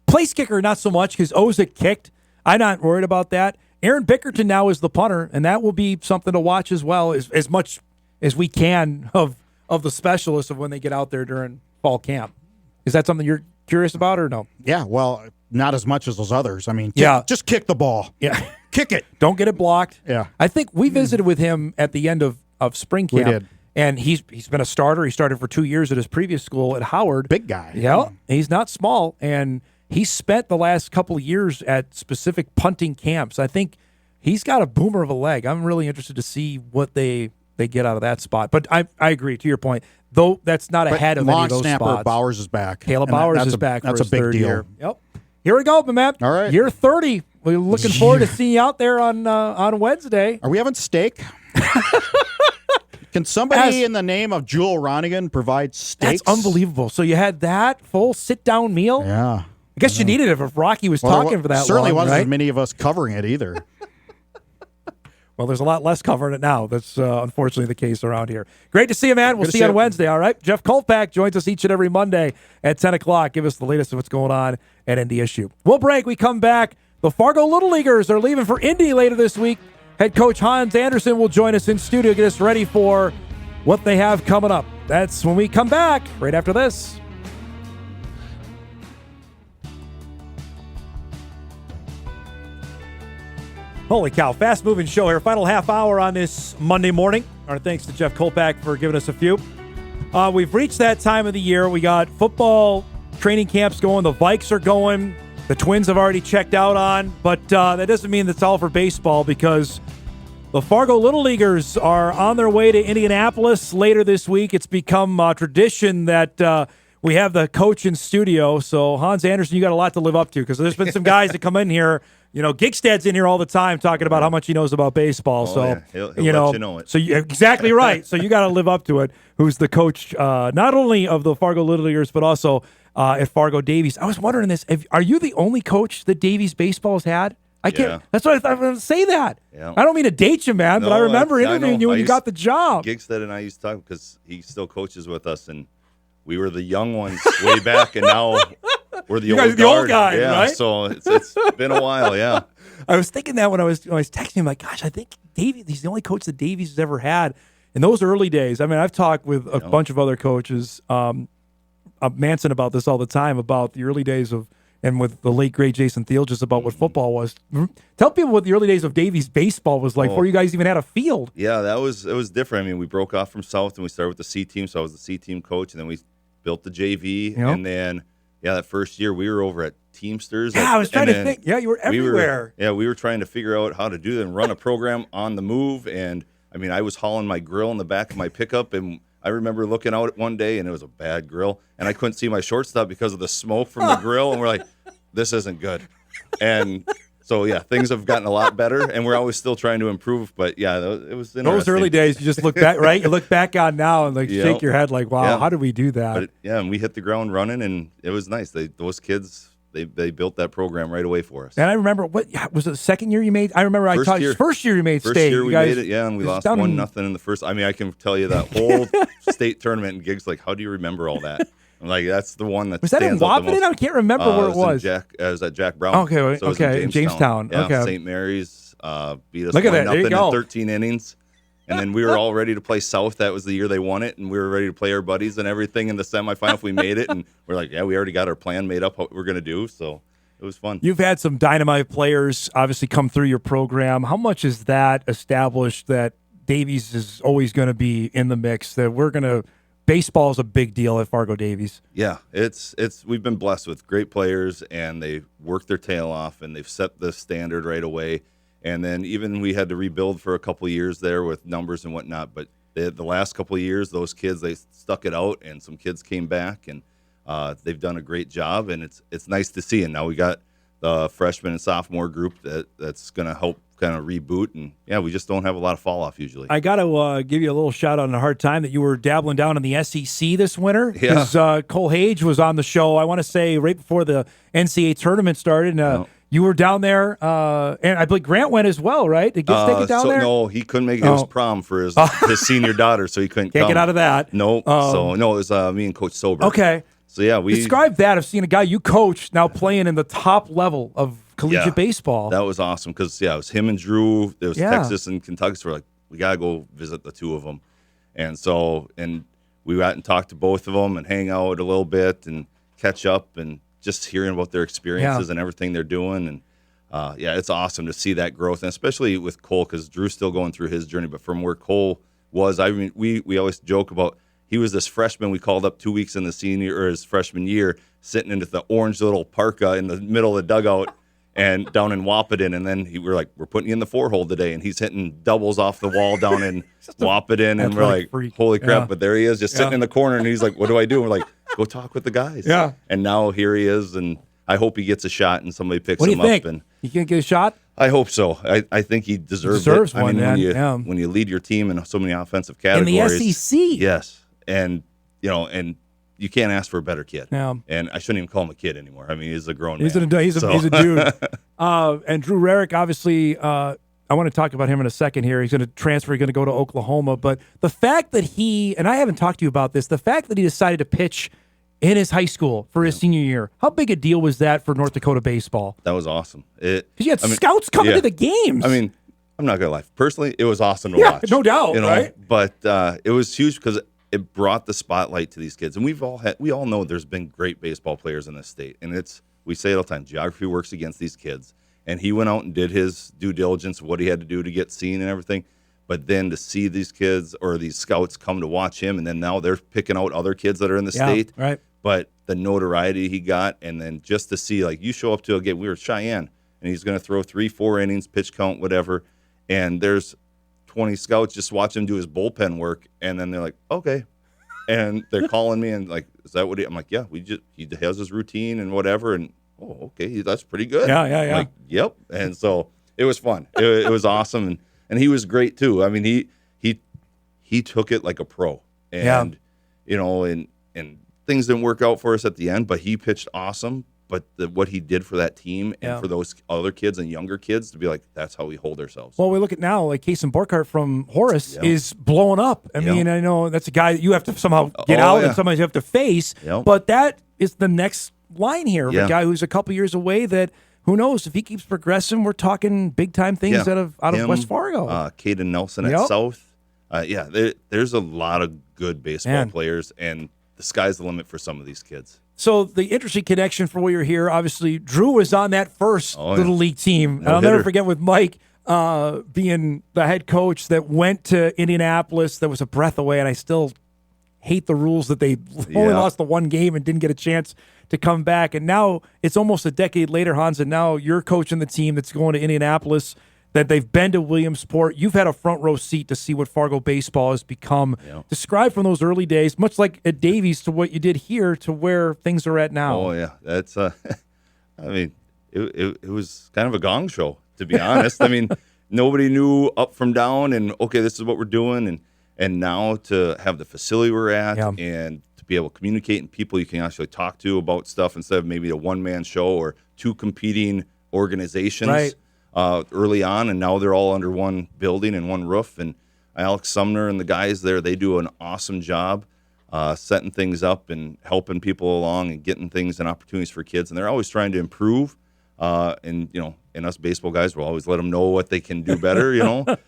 Place kicker, not so much because Ozick kicked. I'm not worried about that. Aaron Bickerton now is the punter, and that will be something to watch as well, as much as we can of the specialists of when they get out there during fall camp. Is that something you're curious about or no? Yeah, well, not as much as those others. I mean, just kick the ball. Yeah. Kick it. Don't get it blocked. Yeah. I think we visited with him at the end of spring camp. We did. And he's been a starter. He started for 2 years at his previous school at Howard. Big guy. Yeah. He's not small, and he spent the last couple of years at specific punting camps. I think he's got a boomer of a leg. I'm really interested to see what they get out of that spot. But I agree, to your point, though that's not ahead of any of those snapper spots. Bowers is back. Caleb Bowers is back for that's his a big third deal. year. Yep. Here we go, man. All right. Year 30. We're looking forward to seeing you out there on Wednesday. Are we having steak? Can somebody in the name of Jewel Ronigan provide steaks? That's unbelievable. So you had that full sit-down meal? Yeah. I guess you needed it if Rocky was talking for that long, certainly wasn't right? as many of us covering it either. Well, there's a lot less covering it now. That's unfortunately the case around here. Great to see you, man. We'll see you on Wednesday, all right? Jeff Kolpack joins us each and every Monday at 10 o'clock. Give us the latest of what's going on at NDSU. We'll break. We come back. The Fargo Little Leaguers are leaving for Indy later this week. Head coach Hans Anderson will join us in studio, get us ready for what they have coming up. That's when we come back, right after this. Holy cow, fast-moving show here. Final half hour on this Monday morning. Our thanks to Jeff Kolpack for giving us a few. We've reached that time of the year. We got football training camps going. The Vikes are going. The Twins have already checked out on. But that doesn't mean that's all for baseball, because the Fargo Little Leaguers are on their way to Indianapolis later this week. It's become tradition that we have the coach in studio. So, Hans Anderson, you got a lot to live up to, because there's been some guys that come in here. Gigstad's in here all the time talking about how much he knows about baseball. Yeah. He'll let you know it. So exactly right. So you got to live up to it. Who's the coach, not only of the Fargo Little Leaguers, but also at Fargo Davies. I was wondering this. Are you the only coach that Davies baseball has had? I can't. Yeah. That's what I thought. I'm going to say that. Yeah. I don't mean to date you, man, but I remember interviewing you when you got the job. Gigstad and I used to talk, because he still coaches with us, and we were the young ones way back, and now we're the old guys, yeah, right? So it's been a while, yeah. I was thinking that when I was texting him, like, gosh, I think Davies, he's the only coach that Davies has ever had in those early days. I mean, I've talked with a bunch of other coaches, Manson, about this all the time, about the early days of, and with the late, great Jason Thiel, just about what football was. Tell people what the early days of Davies baseball was like before you guys even had a field. Yeah, it was different. I mean, we broke off from South, and we started with the C team, so I was the C team coach, and then we built the JV, and then, that first year we were over at Teamsters. Yeah, I was trying to think. Yeah, you were everywhere. We were trying to figure out how to do that and run a program on the move. And, I mean, I was hauling my grill in the back of my pickup, and I remember looking out one day, and it was a bad grill, and I couldn't see my shortstop because of the smoke from the grill, and we're like, this isn't good. And So yeah, things have gotten a lot better, and we're always still trying to improve. But yeah, it was interesting. Those early days, you just look back, right? You look back on now and Yep. shake your head like, wow, Yeah. how did we do that? But and we hit the ground running, and it was nice. Those kids, they built that program right away for us. And I remember, what was it, the second year you made? I remember I taught you, first year you made First state. year You we guys- made it, yeah, and we it's lost down in- 1-0 in the first. I mean, I can tell you that whole state tournament and gigs. Like, how do you remember all that? I'm like, that's the one that Was that in stands out the Wapaton? most. I can't remember where it was. It was at Jack Brown. Okay, So it was okay, in Jamestown. Yeah, Okay. St. Mary's beat us Look at that. There you 1-0 go. in 13 innings. And then we were all ready to play South. That was the year they won it, and we were ready to play our buddies and everything in the semifinal if we made it. And we're like, yeah, we already got our plan made up what we're going to do. So it was fun. You've had some dynamite players obviously come through your program. How much is that established that Davies is always going to be in the mix, that we're going to – baseball is a big deal at Fargo Davies? Yeah, it's we've been blessed with great players, and they worked their tail off, and they've set the standard right away. And then even we had to rebuild for a couple of years there with numbers and whatnot. But the last couple of years, those kids, they stuck it out, and some kids came back, and they've done a great job, and it's nice to see. And now we got the freshman and sophomore group that's going to help kind of reboot. And, yeah, we just don't have a lot of fall off usually. I got to give you a little shout out on a hard time that you were dabbling down in the SEC this winter. Yeah. Because Cole Hage was on the show, I want to say, right before the NCAA tournament started. And, you were down there, and I believe Grant went as well, right? Did Gibbs take it down there? No, he couldn't make it. It was prom for his senior daughter, so he couldn't Can't come. get out of that. No, it was me and Coach Sober. Okay. So, yeah, we describe that of seeing a guy you coached now playing in the top level of collegiate baseball. That was awesome because, it was him and Drew. There was Yeah. Texas and Kentucky. So we're like, we got to go visit the two of them. And so, we went and talked to both of them and hang out a little bit and catch up and just hearing about their experiences and everything they're doing. And, it's awesome to see that growth, and especially with Cole, because Drew's still going through his journey. But from where Cole was, I mean, we always joke about he was this freshman we called up 2 weeks in the senior or his freshman year, sitting into the orange little parka in the middle of the dugout and down in Wapaton. And then we're like, we're putting you in the 4-hole today, and he's hitting doubles off the wall down in Wapaton, and we're like, holy crap! Yeah. But there he is, just sitting in the corner, and he's like, what do I do? And we're like, go talk with the guys. Yeah. And now here he is, and I hope he gets a shot and somebody picks What do him you think? up. And you can't get a shot? I hope so. I think he deserves Deserves it. one, I mean, man. when you lead your team in so many offensive In categories, the SEC. yes, and and you can't ask for a better kid. Yeah. And I shouldn't even call him a kid anymore. I mean, he's a grown He's man. he's a dude. And Drew Rarick, obviously, I want to talk about him in a second here. He's going to transfer. He's going to go to Oklahoma. But the fact that and I haven't talked to you about this, the fact that he decided to pitch in his high school for his senior year, how big a deal was that for North Dakota baseball? That was awesome. Because you had scouts coming to the games. I mean, I'm not going to lie. Personally, it was awesome to Yeah, watch. no doubt, right? But it was huge because it brought the spotlight to these kids. And we all know there's been great baseball players in this state. And we say it all the time, geography works against these kids. And he went out and did his due diligence, what he had to do to get seen and everything. But then to see these kids or these scouts come to watch him, and then now they're picking out other kids that are in the state. Right. But the notoriety he got, and then just to see, like, you show up to a game, we were at Cheyenne, and he's going to throw 3-4 innings, pitch count, whatever, and there's 20 scouts just watch him do his bullpen work, and then they're like, okay. And they're calling me and like, is that what I'm like, yeah, he has his routine and whatever, and okay, that's pretty good. Yeah. I'm like, yep. And so it was fun. It was awesome, and he was great too. I mean, he took it like a pro, and and things didn't work out for us at the end, but he pitched awesome. But what he did for that team and for those other kids and younger kids to be like, that's how we hold ourselves. Well, we look at now, like Kason Borkhardt from Horace is blowing up. I mean, I know that's a guy that you have to somehow get out and sometimes you have to face. But that is the next line here of a guy who's a couple years away that, who knows, if he keeps progressing, we're talking big-time things out of West Fargo. Caden Nelson at South. There's a lot of good baseball players, and the sky's the limit for some of these kids. So the interesting connection for where you're here, obviously, Drew was on that first Little League team. And I'll never forget with Mike being the head coach that went to Indianapolis, that was a breath away, and I still hate the rules that they only lost the one game and didn't get a chance to come back. And now it's almost a decade later, Hans, and now you're coaching the team that's going to Indianapolis, that they've been to Williamsport. You've had a front row seat to see what Fargo baseball has become. Describe from those early days, much like at Davies, to what you did here to where things are at now. Oh, yeah. That's, I mean, it was kind of a gong show, to be honest. I mean, nobody knew up from down, and okay, this is what we're doing, and now to have the facility we're at, and to be able to communicate and people you can actually talk to about stuff instead of maybe a one-man show or two competing organizations early on, and now they're all under one building and one roof. And Alex Sumner and the guys there, they do an awesome job setting things up and helping people along and getting things and opportunities for kids. And they're always trying to improve. And, and us baseball guys will always let them know what they can do better,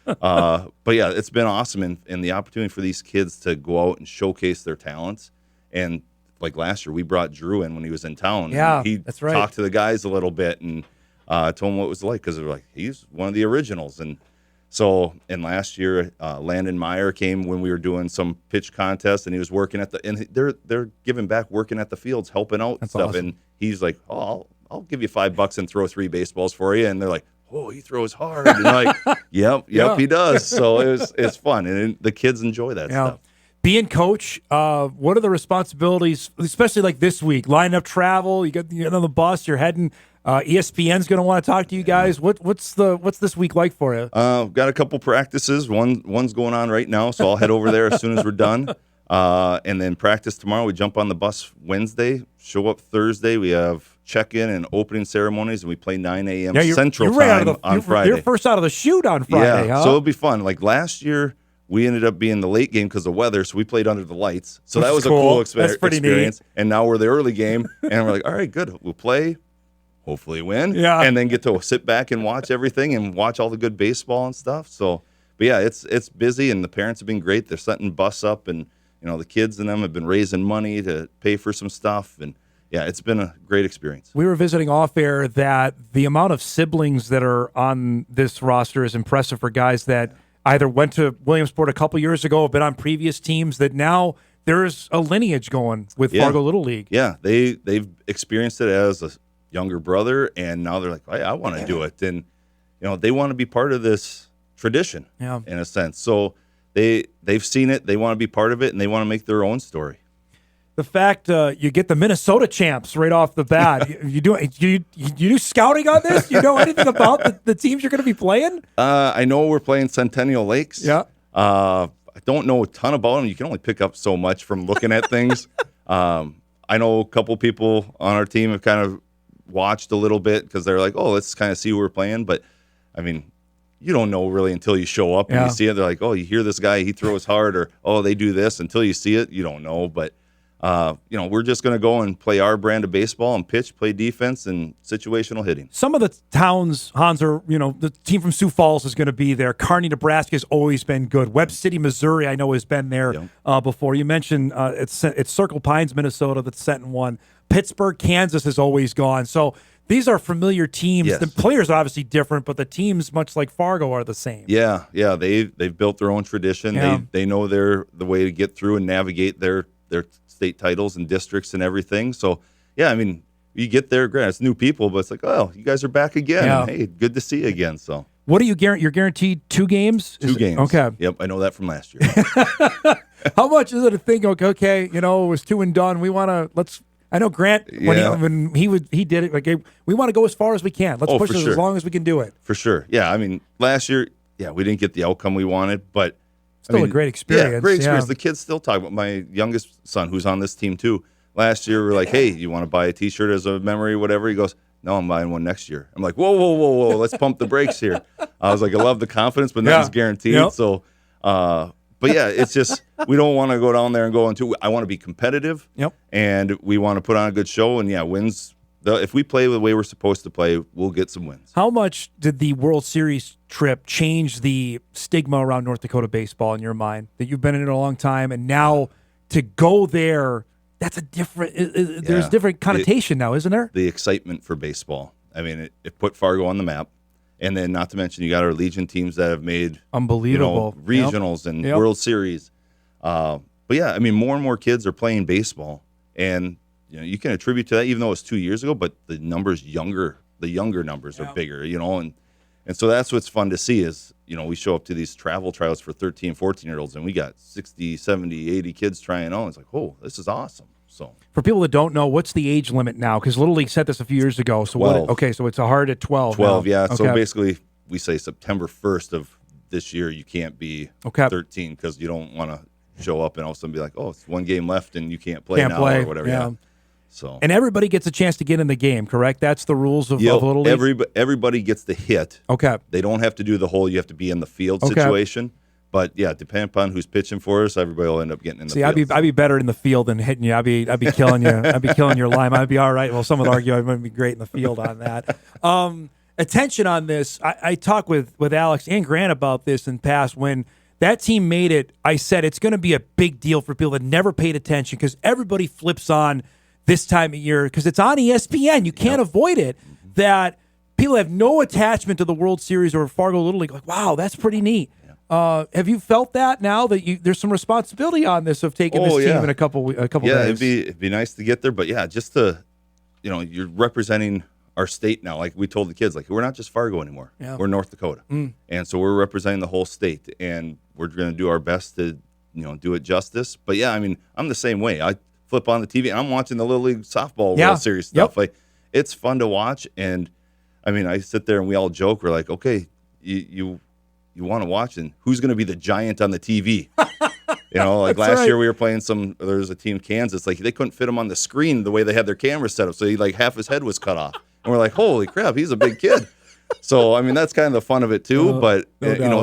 But, yeah, it's been awesome. And the opportunity for these kids to go out and showcase their talents. And, like last year, we brought Drew in when he was in town. Yeah, he that's right. Talked to the guys a little bit and told them what it was like because they're like, he's one of the originals. And so, and last year, Landon Meyer came when we were doing some pitch contest, and he was working at and they're giving back, working at the fields, helping out and stuff. Awesome. And he's like, "Oh, I'll give you $5 and throw 3 baseballs for you." And they're like, "Oh, he throws hard." And like, "Yep, he does." So it's fun, and the kids enjoy that stuff. Being coach, what are the responsibilities, especially like this week? Line up travel, you get on the bus, you're heading. ESPN's going to want to talk to you guys. What's this week like for you? Got a couple practices. One's going on right now, so I'll head over there as soon as we're done. And then practice tomorrow. We jump on the bus Wednesday, show up Thursday. We have check-in and opening ceremonies, and we play 9 a.m. Central Time on Friday. You're first out of the chute on Friday, huh? So it'll be fun. Like last year, we ended up being the late game because of weather, so we played under the lights. So that was a cool experience. Neat. And now we're the early game, and we're like, all right, good. We'll play. Hopefully win, and then get to sit back and watch everything and watch all the good baseball and stuff. So, but yeah, it's busy, and the parents have been great. They're setting bus up, and the kids and them have been raising money to pay for some stuff, and yeah, it's been a great experience. We were visiting off air that the amount of siblings that are on this roster is impressive for guys that either went to Williamsport a couple years ago or been on previous teams, that now there's a lineage going with Fargo Little League. Yeah, they've experienced it as a younger brother, and now they're like, hey, I want to do it, and they want to be part of this tradition in a sense. So they've seen it, they want to be part of it, and they want to make their own story. The fact you get the Minnesota champs right off the bat, you do scouting on this? You know anything about the teams you're going to be playing? I know we're playing Centennial Lakes. Yeah. I don't know a ton about them. You can only pick up so much from looking at things. I know a couple people on our team have kind of watched a little bit because they're like, oh, let's kind of see who we're playing. But I mean, you don't know really until you show up and you see it. They're like, oh, you hear this guy, he throws hard, or oh, they do this. Until you see it, you don't know. But we're just going to go and play our brand of baseball and pitch, play defense, and situational hitting. Some of the towns, Hans, are, the team from Sioux Falls is going to be there. Kearney, Nebraska has always been good. Webb City, Missouri, I know has been there before. You mentioned it's Circle Pines, Minnesota that's sent in one. Pittsburgh, Kansas has always gone. So these are familiar teams. Yes. The players are obviously different, but the teams, much like Fargo, are the same. Yeah. They've built their own tradition. Yeah. They know the way to get through and navigate their state titles and districts and everything. So, yeah, I mean, you get there, granted, it's new people, but it's like, oh, you guys are back again. Yeah. And, hey, good to see you again. So, what do you guarantee? You're guaranteed 2 games? 2 games. Okay. Yep, I know that from last year. How much is it to think, okay, it was 2 and done. We want to, I know Grant, when he did it, like, we want to go as far as we can. Let's push it as long as we can do it. For sure. Yeah, I mean, last year, we didn't get the outcome we wanted, but still a great experience. Yeah, great experience. The kids still talk about my youngest son, who's on this team too. Last year, we're like, hey, you want to buy a T-shirt as a memory, whatever? He goes, no, I'm buying one next year. I'm like, whoa, let's pump the brakes here. I was like, I love the confidence, but nothing's guaranteed. Yep. So, but yeah, it's just we don't want to go down there and go into. I want to be competitive, and we want to put on a good show. And wins. If we play the way we're supposed to play, we'll get some wins. How much did the World Series trip change the stigma around North Dakota baseball in your mind? That you've been in it a long time, and now to go there, that's a different. There's different connotation now, isn't there? The excitement for baseball. I mean, it put Fargo on the map. And then, not to mention, you got our Legion teams that have made unbelievable regionals and World Series. But yeah, I mean, more and more kids are playing baseball, and you can attribute to that, even though it's 2 years ago. But the younger numbers are bigger, and so that's what's fun to see is we show up to these travel trials for 13, 14-year-olds, and we got 60, 70, 80 kids trying out. It's like, oh, this is awesome. So for people that don't know, what's the age limit now? Because Little League set this a few years ago. So 12. okay, so it's hard at 12. 12, now. yeah. Okay. So basically, we say September 1st of this year, you can't be 13 because you don't want to show up and all of a sudden be like, oh, it's one game left and you can't play or whatever. Yeah. So and everybody gets a chance to get in the game, correct? That's the rules of Little League. Everybody gets the hit. Okay. They don't have to do the whole. You have to be in the field situation. But yeah, depending upon who's pitching for us, everybody will end up getting in the field. I'd be better in the field than hitting you. I'd be killing you. I'd be killing your line. I'd be all right. Well, some would argue I might be great in the field on that. Attention on this. I talked with Alex and Grant about this in past when that team made it. I said it's going to be a big deal for people that never paid attention because everybody flips on this time of year because it's on ESPN. You can't avoid it. That people have no attachment to the World Series or Fargo Little League. Like, wow, that's pretty neat. Have you felt that now that there's some responsibility on this of taking this team in a couple days? Yeah, it'd be nice to get there, but yeah, just to, you're representing our state now. Like we told the kids, like we're not just Fargo anymore. Yeah. We're North Dakota, and so we're representing the whole state, and we're going to do our best to, do it justice. But yeah, I mean, I'm the same way. I flip on the TV and I'm watching the Little League softball World Series stuff. Like it's fun to watch, and I mean, I sit there and we all joke. We're like, okay, you want to watch, and who's going to be the giant on the TV? Like last year we were playing there was a team, Kansas, like they couldn't fit him on the screen the way they had their camera set up. So he, like half his head was cut off. And we're like, holy crap, he's a big kid. So, I mean, that's kind of the fun of it too. But,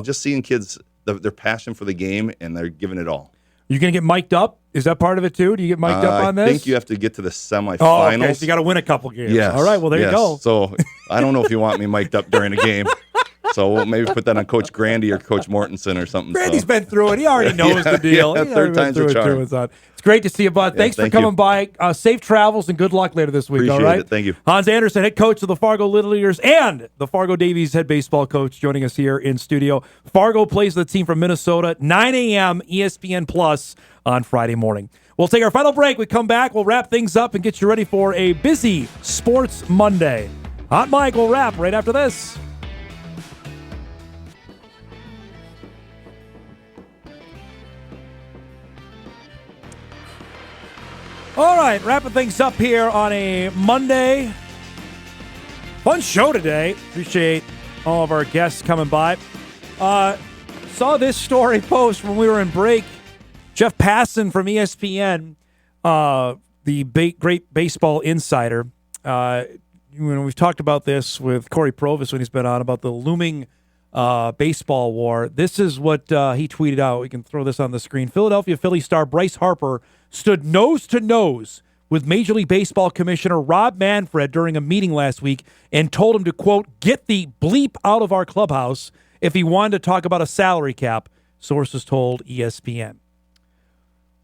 just seeing kids, their passion for the game and they're giving it all. You going to get mic'd up? Is that part of it too? Do you get mic'd up on this? I think you have to get to the semifinals. Oh, okay. So you got to win a couple games. Yes. All right, well, there you go. So I don't know if you want me mic'd up during a game. So we'll maybe put that on Coach Grandy or Coach Mortensen or something. Grandy's been through it. He already knows the deal. Third time's a charm. It's great to see you, bud. Thanks for coming by. Safe travels and good luck later this week. Appreciate all right? it. Thank you. Hans Anderson, head coach of the Fargo Little Leaguers and the Fargo Davies head baseball coach, joining us here in studio. Fargo plays the team from Minnesota, 9 a.m. ESPN Plus on Friday morning. We'll take our final break. We come back. We'll wrap things up and get you ready for a busy Sports Monday. Hot Mike will wrap right after this. All right, wrapping things up here on a Monday. Fun show today. Appreciate all of our guests coming by. Saw this story post when we were in break. Jeff Passan from ESPN, the great baseball insider. We've talked about this with Corey Provis when he's been on about the looming baseball war. This is what he tweeted out. We can throw this on the screen. Philadelphia Phillies star Bryce Harper stood nose to nose with Major League Baseball Commissioner Rob Manfred during a meeting last week and told him to, quote, get the bleep out of our clubhouse if he wanted to talk about a salary cap, sources told ESPN.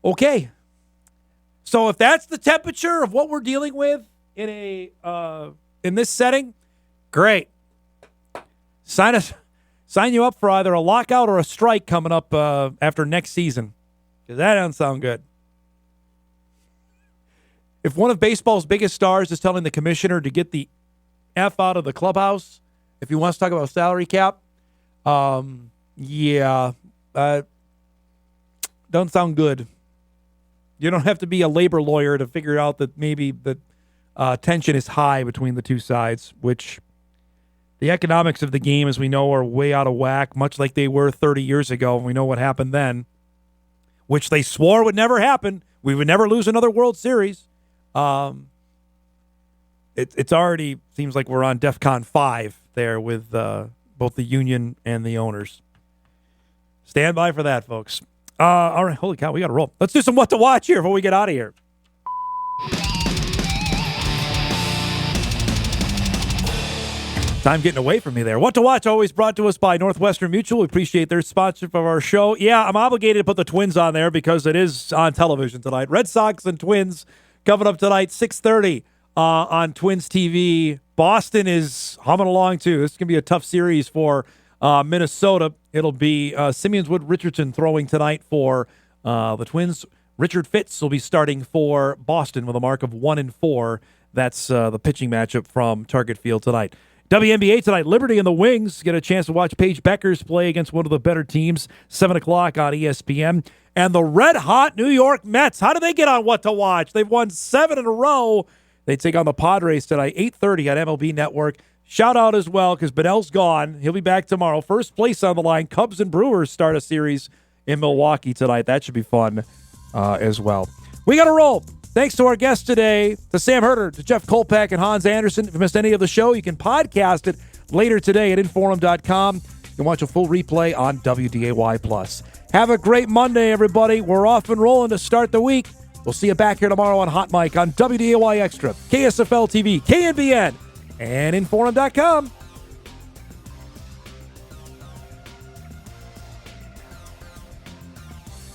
Okay. So if that's the temperature of what we're dealing with in this setting, great. Sign you up for either a lockout or a strike coming up after next season, because that doesn't sound good. If one of baseball's biggest stars is telling the commissioner to get the F out of the clubhouse, if he wants to talk about salary cap, doesn't sound good. You don't have to be a labor lawyer to figure out that maybe the tension is high between the two sides, which the economics of the game, as we know, are way out of whack, much like they were 30 years ago. And we know what happened then, which they swore would never happen. We would never lose another World Series. It's already seems like we're on DEFCON 5 there with both the union and the owners. Stand by for that, folks. All right, holy cow, we got to roll. Let's do some what to watch here before we get out of here. Time getting away from me there. What to watch always brought to us by Northwestern Mutual. We appreciate their sponsorship of our show. Yeah, I'm obligated to put the Twins on there because it is on television tonight. Red Sox and Twins coming up tonight, 6:30 on Twins TV. Boston is humming along, too. This is going to be a tough series for Minnesota. It'll be Simeons Wood Richardson throwing tonight for the Twins. Richard Fitz will be starting for Boston with a mark of 1-4. That's the pitching matchup from Target Field tonight. WNBA tonight, Liberty and the Wings get a chance to watch Paige Beckers play against one of the better teams, 7 o'clock on ESPN. And the red-hot New York Mets, how do they get on What to Watch? They've won 7 in a row. They take on the Padres tonight, 8:30 on MLB Network. Shout out as well, because Benell's gone. He'll be back tomorrow. First place on the line. Cubs and Brewers start a series in Milwaukee tonight. That should be fun as well. We got to roll. Thanks to our guests today, to Sam Herder, to Jeff Kolpack, and Hans Anderson. If you missed any of the show, you can podcast it later today at Inforum.com. You can watch a full replay on WDAY+. Have a great Monday, everybody. We're off and rolling to start the week. We'll see you back here tomorrow on Hot Mike on WDAY Extra, KSFL TV, KNBN, and Inforum.com.